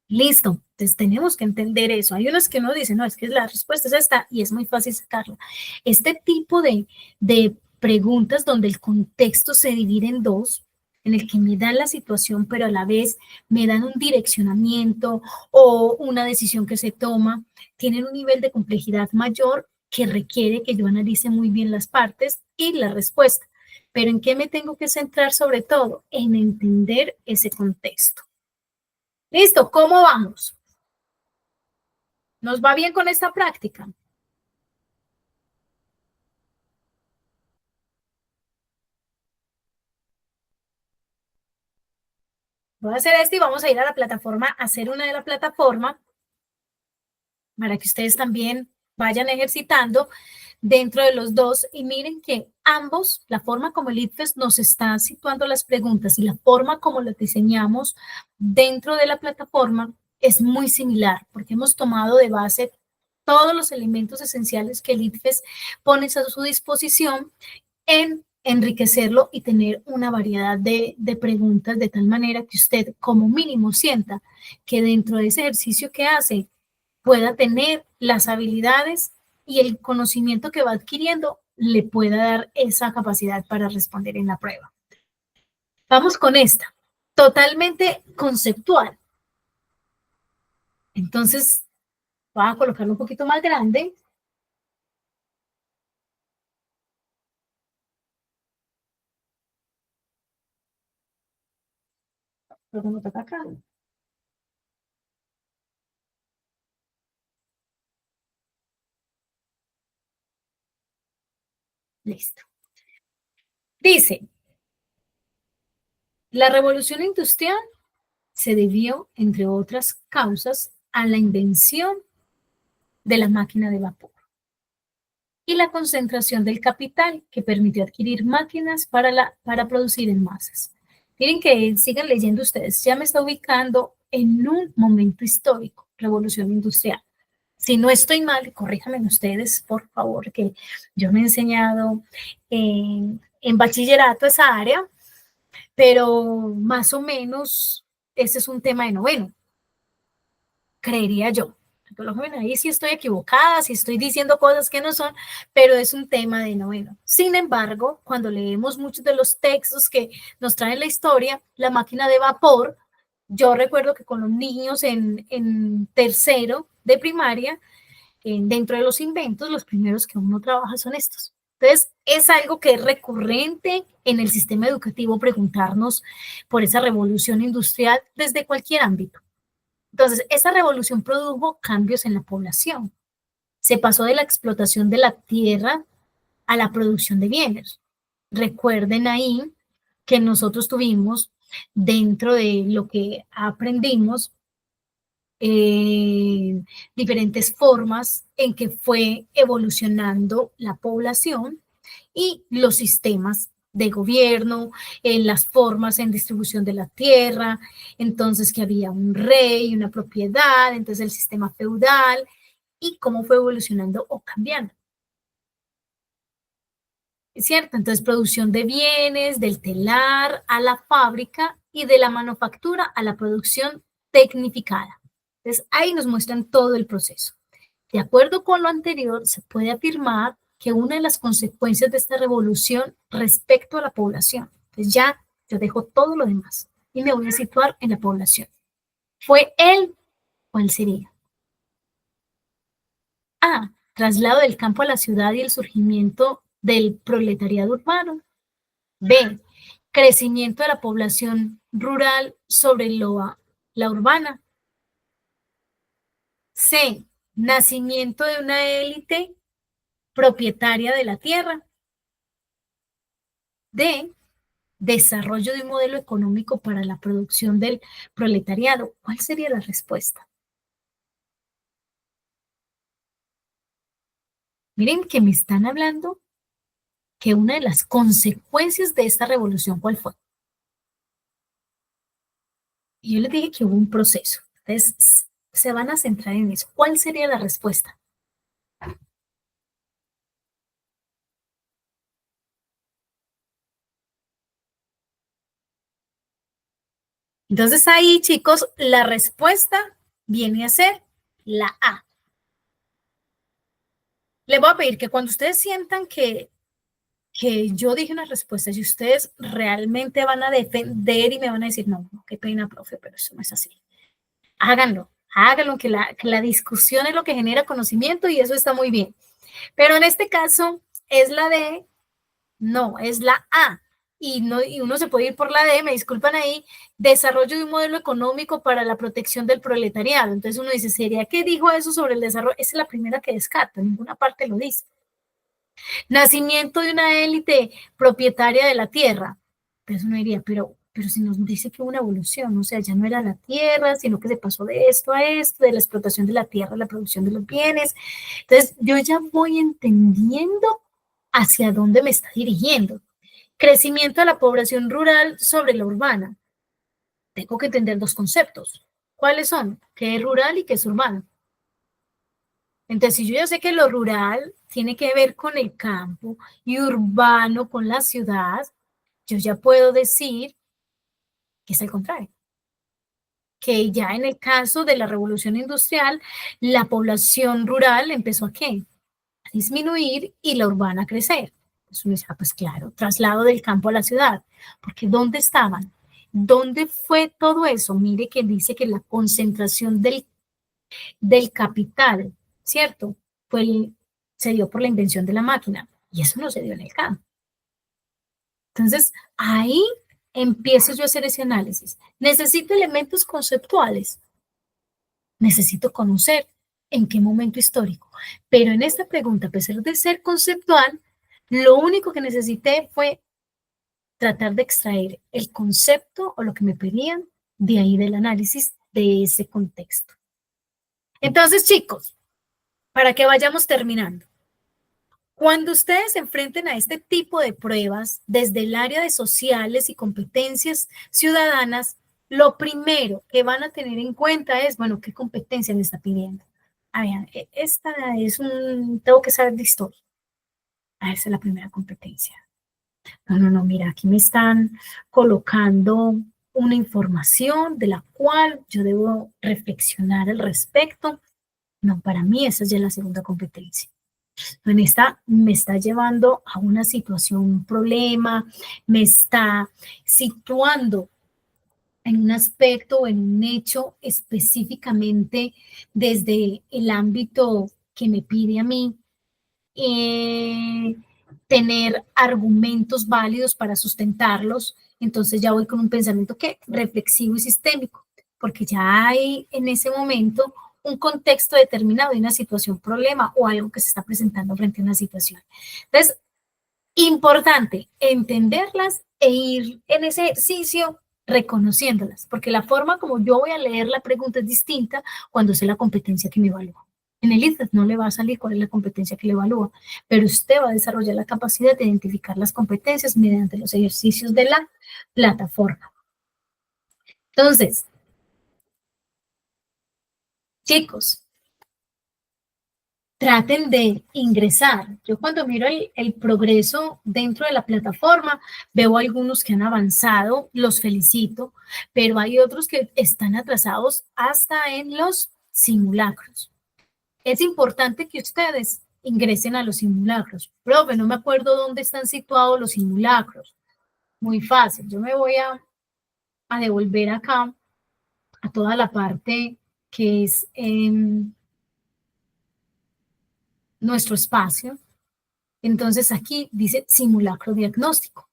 Listo, entonces tenemos que entender eso. Hay unos que no dicen, no, es que la respuesta es esta y es muy fácil sacarla. Este tipo de preguntas donde el contexto se divide en dos, en el que me dan la situación, pero a la vez me dan un direccionamiento o una decisión que se toma, tienen un nivel de complejidad mayor que requiere que yo analice muy bien las partes y la respuesta. Pero ¿en qué me tengo que centrar sobre todo? En entender ese contexto. Listo, ¿cómo vamos? ¿Nos va bien con esta práctica? Voy a hacer esto y vamos a ir a la plataforma, a hacer una de la plataforma para que ustedes también vayan ejercitando dentro de los dos y miren que ambos, la forma como el ICFES nos está situando las preguntas y la forma como las diseñamos dentro de la plataforma es muy similar, porque hemos tomado de base todos los elementos esenciales que el ICFES pone a su disposición en enriquecerlo y tener una variedad de preguntas de tal manera que usted como mínimo sienta que dentro de ese ejercicio que hace pueda tener las habilidades y el conocimiento que va adquiriendo le pueda dar esa capacidad para responder en la prueba. Vamos con esta, totalmente conceptual. Entonces, voy a colocarlo un poquito más grande. Lo tengo que acá. Listo. Dice, la revolución industrial se debió, entre otras causas, a la invención de la máquina de vapor y la concentración del capital que permitió adquirir máquinas para producir en masas. Miren que sigan leyendo ustedes, ya me está ubicando en un momento histórico, revolución industrial. Si no estoy mal, corríjanme ustedes, por favor, que yo me he enseñado en bachillerato esa área, pero más o menos ese es un tema de noveno, creería yo. Por lo menos ahí sí estoy equivocada, si estoy diciendo cosas que no son, pero es un tema de noveno. Sin embargo, cuando leemos muchos de los textos que nos traen la historia, la máquina de vapor, yo recuerdo que con los niños en tercero de primaria, dentro de los inventos, los primeros que uno trabaja son estos. Entonces, es algo que es recurrente en el sistema educativo preguntarnos por esa revolución industrial desde cualquier ámbito. Entonces, esa revolución produjo cambios en la población. Se pasó de la explotación de la tierra a la producción de bienes. Recuerden ahí que nosotros tuvimos dentro de lo que aprendimos diferentes formas en que fue evolucionando la población y los sistemas de gobierno, en las formas en distribución de la tierra, entonces que había un rey, una propiedad, entonces el sistema feudal y cómo fue evolucionando o cambiando. ¿Es cierto? Entonces producción de bienes, del telar a la fábrica y de la manufactura a la producción tecnificada. Entonces ahí nos muestran todo el proceso. De acuerdo con lo anterior, se puede afirmar que una de las consecuencias de esta revolución respecto a la población, pues ya yo dejo todo lo demás y me voy a situar en la población. Fue ¿cuál sería? A, traslado del campo a la ciudad y el surgimiento del proletariado urbano. B, crecimiento de la población rural sobre la urbana. C, nacimiento de una élite propietaria de la tierra. D, desarrollo de un modelo económico para la producción del proletariado. ¿Cuál sería la respuesta? Miren que me están hablando que una de las consecuencias de esta revolución, ¿cuál fue? Y yo les dije que hubo un proceso. Entonces, se van a centrar en eso. ¿Cuál sería la respuesta? Entonces ahí, chicos, la respuesta viene a ser la A. Les voy a pedir que cuando ustedes sientan que yo dije una respuesta y ustedes realmente van a defender y me van a decir, no, qué pena, profe, pero eso no es así. Háganlo, que la discusión es lo que genera conocimiento y eso está muy bien. Pero en este caso es la D, no, es la A. Y uno se puede ir por la D, me disculpan ahí, desarrollo de un modelo económico para la protección del proletariado. Entonces uno dice, ¿sería qué dijo eso sobre el desarrollo? Esa es la primera que descarta, en ninguna parte lo dice. Nacimiento de una élite propietaria de la tierra. Entonces uno diría, pero si nos dice que hubo una evolución, o sea, ya no era la tierra, sino que se pasó de esto a esto, de la explotación de la tierra a la producción de los bienes. Entonces yo ya voy entendiendo hacia dónde me está dirigiendo. Crecimiento de la población rural sobre la urbana. Tengo que entender dos conceptos. ¿Cuáles son? ¿Qué es rural y qué es urbano? Entonces, si yo ya sé que lo rural tiene que ver con el campo y urbano con la ciudad, yo ya puedo decir que es el contrario. Que ya en el caso de la revolución industrial, la población rural empezó ¿a qué? A disminuir y la urbana a crecer. Entonces uno dice, pues claro, traslado del campo a la ciudad, porque ¿dónde estaban? ¿Dónde fue todo eso? Mire que dice que la concentración del capital, ¿cierto? Se dio por la invención de la máquina y eso no se dio en el campo. Entonces, ahí empiezo yo a hacer ese análisis. Necesito elementos conceptuales. Necesito conocer en qué momento histórico. Pero en esta pregunta, a pesar de ser conceptual, lo único que necesité fue tratar de extraer el concepto o lo que me pedían de ahí del análisis de ese contexto. Entonces, chicos, para que vayamos terminando, cuando ustedes se enfrenten a este tipo de pruebas desde el área de sociales y competencias ciudadanas, lo primero que van a tener en cuenta es, bueno, ¿qué competencia me está pidiendo? A ver, esta es tengo que saber de historia. Esa es la primera competencia. No, mira, aquí me están colocando una información de la cual yo debo reflexionar al respecto. No, para mí esa es ya la segunda competencia. En esta me está llevando a una situación, un problema, me está situando en un aspecto, en un hecho específicamente desde el ámbito que me pide a mí, tener argumentos válidos para sustentarlos. Entonces ya voy con un pensamiento que reflexivo y sistémico, porque ya hay en ese momento un contexto determinado de una situación, problema o algo que se está presentando frente a una situación. Entonces, importante entenderlas e ir en ese ejercicio reconociéndolas, porque la forma como yo voy a leer la pregunta es distinta cuando sé la competencia que me evalúa. En el ICFES no le va a salir cuál es la competencia que le evalúa, pero usted va a desarrollar la capacidad de identificar las competencias mediante los ejercicios de la plataforma. Entonces, chicos, traten de ingresar. Yo cuando miro el progreso dentro de la plataforma, veo algunos que han avanzado, los felicito, pero hay otros que están atrasados hasta en los simulacros. Es importante que ustedes ingresen a los simulacros. Profe, no me acuerdo dónde están situados los simulacros. Muy fácil. Yo me voy a devolver acá a toda la parte que es nuestro espacio. Entonces aquí dice simulacro diagnóstico.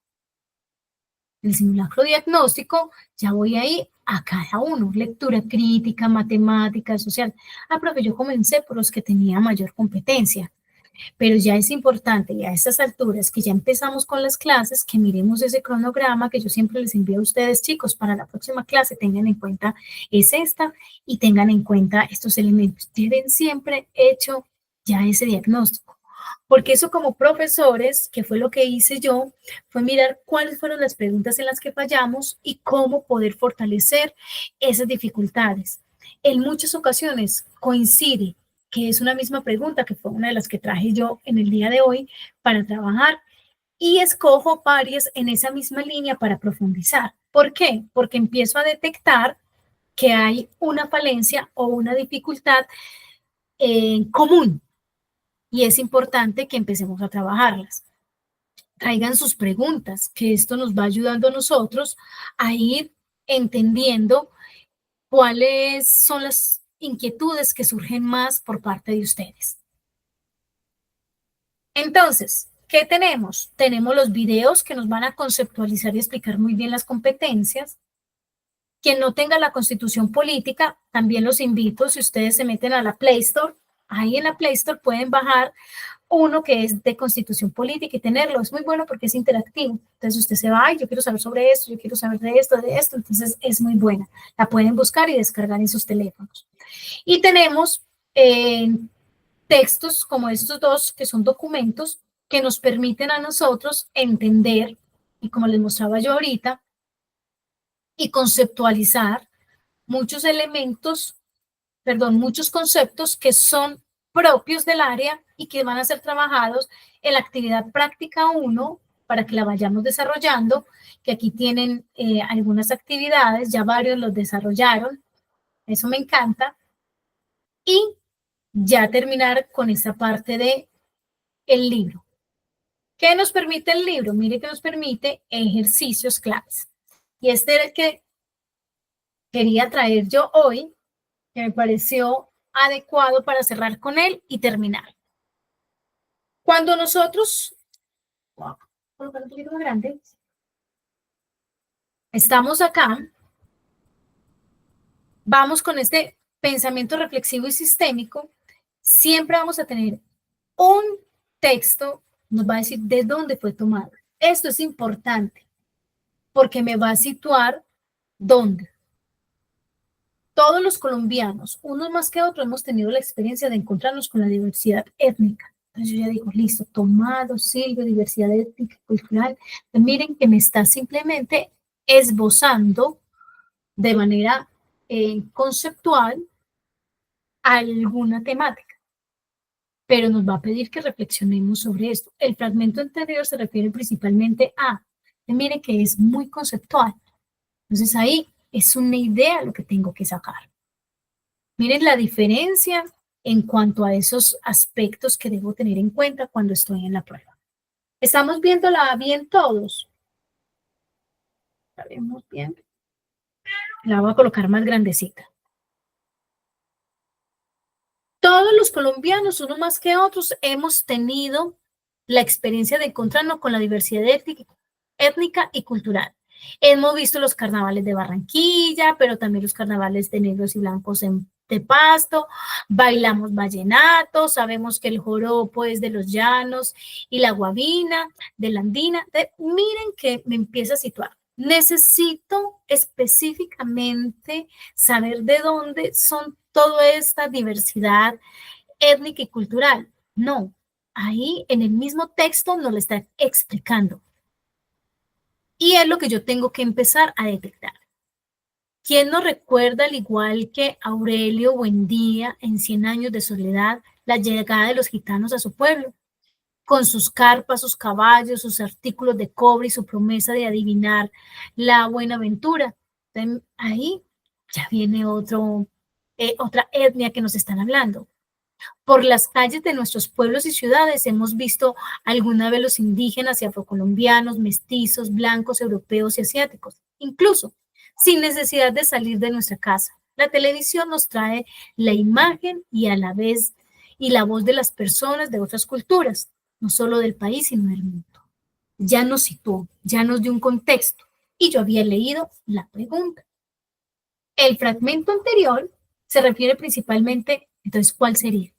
El simulacro diagnóstico, ya voy ahí a cada uno, lectura crítica, matemática, social. Profe, yo comencé por los que tenía mayor competencia, pero ya es importante, y a estas alturas que ya empezamos con las clases, que miremos ese cronograma que yo siempre les envío a ustedes, chicos, para la próxima clase, tengan en cuenta, es esta, y tengan en cuenta estos elementos. Tienen siempre hecho ya ese diagnóstico. Porque eso como profesores, que fue lo que hice yo, fue mirar cuáles fueron las preguntas en las que fallamos y cómo poder fortalecer esas dificultades. En muchas ocasiones coincide que es una misma pregunta, que fue una de las que traje yo en el día de hoy para trabajar, y escojo varias en esa misma línea para profundizar. ¿Por qué? Porque empiezo a detectar que hay una falencia o una dificultad en común, y es importante que empecemos a trabajarlas. Traigan sus preguntas, que esto nos va ayudando a nosotros a ir entendiendo cuáles son las inquietudes que surgen más por parte de ustedes. Entonces, ¿qué tenemos? Tenemos los videos que nos van a conceptualizar y explicar muy bien las competencias. Quien no tenga la Constitución Política, también los invito, si ustedes se meten a la Play Store, ahí en la Play Store pueden bajar uno que es de Constitución Política y tenerlo. Es muy bueno porque es interactivo. Entonces usted se va, yo quiero saber sobre esto, yo quiero saber de esto. Entonces es muy buena. La pueden buscar y descargar en sus teléfonos. Y tenemos textos como estos dos, que son documentos, que nos permiten a nosotros entender, y como les mostraba yo ahorita, y conceptualizar muchos elementos, perdón, muchos conceptos que son propios del área y que van a ser trabajados en la actividad práctica 1 para que la vayamos desarrollando, que aquí tienen algunas actividades, ya varios los desarrollaron, eso me encanta, y ya terminar con esta parte de el libro. ¿Qué nos permite el libro? Mire que nos permite ejercicios claves. Y este era el que quería traer yo hoy, que me pareció adecuado para cerrar con él y terminar. Cuando nosotros, colocar un poquito más grande, estamos acá, vamos con este pensamiento reflexivo y sistémico, siempre vamos a tener un texto, nos va a decir de dónde fue tomado. Esto es importante porque me va a situar dónde. Todos los colombianos, unos más que otros, hemos tenido la experiencia de encontrarnos con la diversidad étnica. Entonces yo ya digo, listo, tomado, Silvio, diversidad étnica, cultural. Pues miren que me está simplemente esbozando de manera conceptual alguna temática, pero nos va a pedir que reflexionemos sobre esto. El fragmento anterior se refiere principalmente a, miren que es muy conceptual. Entonces ahí es una idea lo que tengo que sacar. Miren la diferencia en cuanto a esos aspectos que debo tener en cuenta cuando estoy en la prueba. ¿Estamos viéndola bien todos? ¿La vemos bien? La voy a colocar más grandecita. Todos los colombianos, unos más que otros, hemos tenido la experiencia de encontrarnos con la diversidad étnica y cultural. Hemos visto los carnavales de Barranquilla, pero también los carnavales de negros y blancos de Pasto, bailamos vallenato, sabemos que el joropo es de los llanos y la guabina de la andina. Miren que me empieza a situar. Necesito específicamente saber de dónde son toda esta diversidad étnica y cultural. No, ahí en el mismo texto nos lo está explicando. Y es lo que yo tengo que empezar a detectar. ¿Quién nos recuerda, al igual que Aurelio Buendía en 100 años de soledad, la llegada de los gitanos a su pueblo? Con sus carpas, sus caballos, sus artículos de cobre y su promesa de adivinar la buena aventura. Entonces, ahí ya viene otra etnia que nos están hablando. Por las calles de nuestros pueblos y ciudades hemos visto alguna vez los indígenas y afrocolombianos, mestizos, blancos, europeos y asiáticos, incluso sin necesidad de salir de nuestra casa. La televisión nos trae la imagen y a la vez y la voz de las personas de otras culturas, no solo del país, sino del mundo. Ya nos situó, ya nos dio un contexto y yo había leído la pregunta. El fragmento anterior se refiere principalmente, entonces, ¿cuál sería?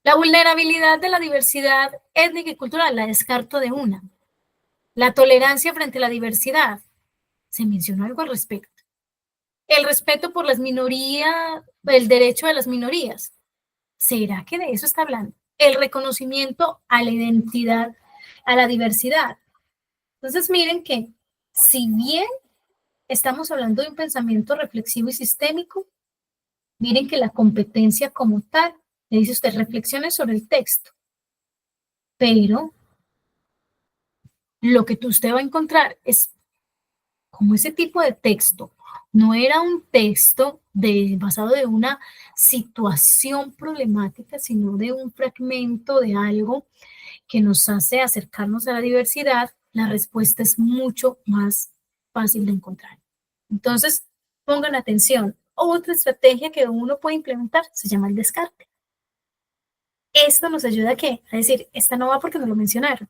La vulnerabilidad de la diversidad étnica y cultural la descarto de una. La tolerancia frente a la diversidad. Se mencionó algo al respecto. El respeto por las minorías, el derecho de las minorías. ¿Será que de eso está hablando? El reconocimiento a la identidad, a la diversidad. Entonces miren que si bien estamos hablando de un pensamiento reflexivo y sistémico, miren que la competencia como tal, le dice usted, reflexiones sobre el texto, pero lo que usted va a encontrar es como ese tipo de texto. No era un texto basado de una situación problemática, sino de un fragmento de algo que nos hace acercarnos a la diversidad. La respuesta es mucho más fácil de encontrar. Entonces, pongan atención. Otra estrategia que uno puede implementar se llama el descarte. Esto nos ayuda ¿a qué? A decir, esta no va porque nos lo mencionaron.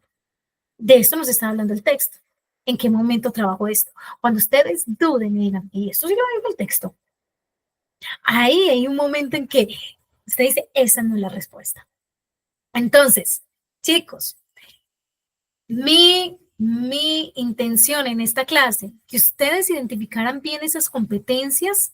De esto nos está hablando el texto. ¿En qué momento trabajo esto? Cuando ustedes duden y digan, y esto sí lo veo en el texto. Ahí hay un momento en que usted dice, esa no es la respuesta. Entonces, chicos, mi intención en esta clase, que ustedes identificaran bien esas competencias,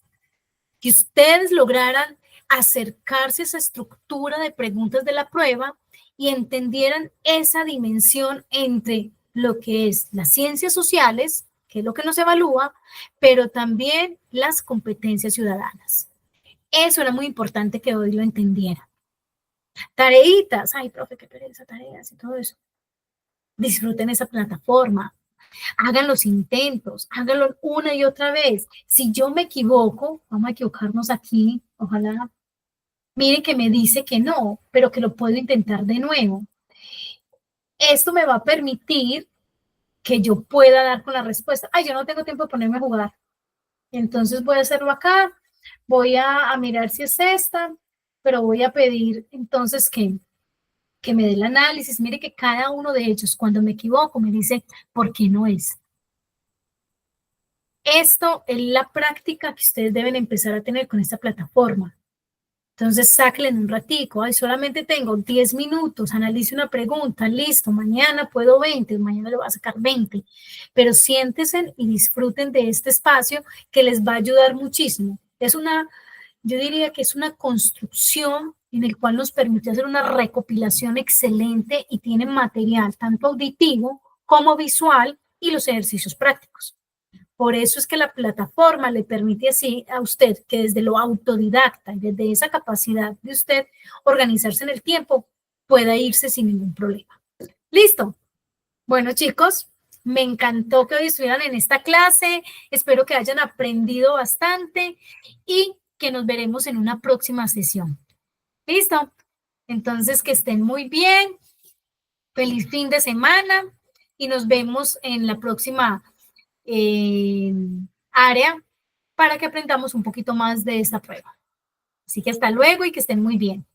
que ustedes lograran acercarse a esa estructura de preguntas de la prueba y entendieran esa dimensión entre lo que es las ciencias sociales, que es lo que nos evalúa, pero también las competencias ciudadanas. Eso era muy importante que hoy lo entendiera. Tareitas, ay, profe, qué pereza, tareas y todo eso. Disfruten esa plataforma, hagan los intentos, háganlo una y otra vez. Si yo me equivoco, vamos a equivocarnos aquí, ojalá. Miren que me dice que no, pero que lo puedo intentar de nuevo. Esto me va a permitir que yo pueda dar con la respuesta. Ay, yo no tengo tiempo de ponerme a jugar. Entonces voy a hacerlo acá, voy a mirar si es esta, pero voy a pedir entonces que me dé el análisis. Mire que cada uno de ellos, cuando me equivoco, me dice, ¿por qué no es? Esto es la práctica que ustedes deben empezar a tener con esta plataforma. Entonces, sáquenle un ratico. Ay, solamente tengo 10 minutos, analice una pregunta, listo, mañana puedo 20, mañana le voy a sacar 20. Pero siéntense y disfruten de este espacio que les va a ayudar muchísimo. Yo diría que es una construcción en el cual nos permite hacer una recopilación excelente y tiene material tanto auditivo como visual y los ejercicios prácticos. Por eso es que la plataforma le permite así a usted que desde lo autodidacta y desde esa capacidad de usted organizarse en el tiempo pueda irse sin ningún problema. ¿Listo? Bueno, chicos, me encantó que hoy estuvieran en esta clase. Espero que hayan aprendido bastante y que nos veremos en una próxima sesión. ¿Listo? Entonces, que estén muy bien. Feliz fin de semana y nos vemos en la próxima área para que aprendamos un poquito más de esta prueba. Así que hasta luego y que estén muy bien.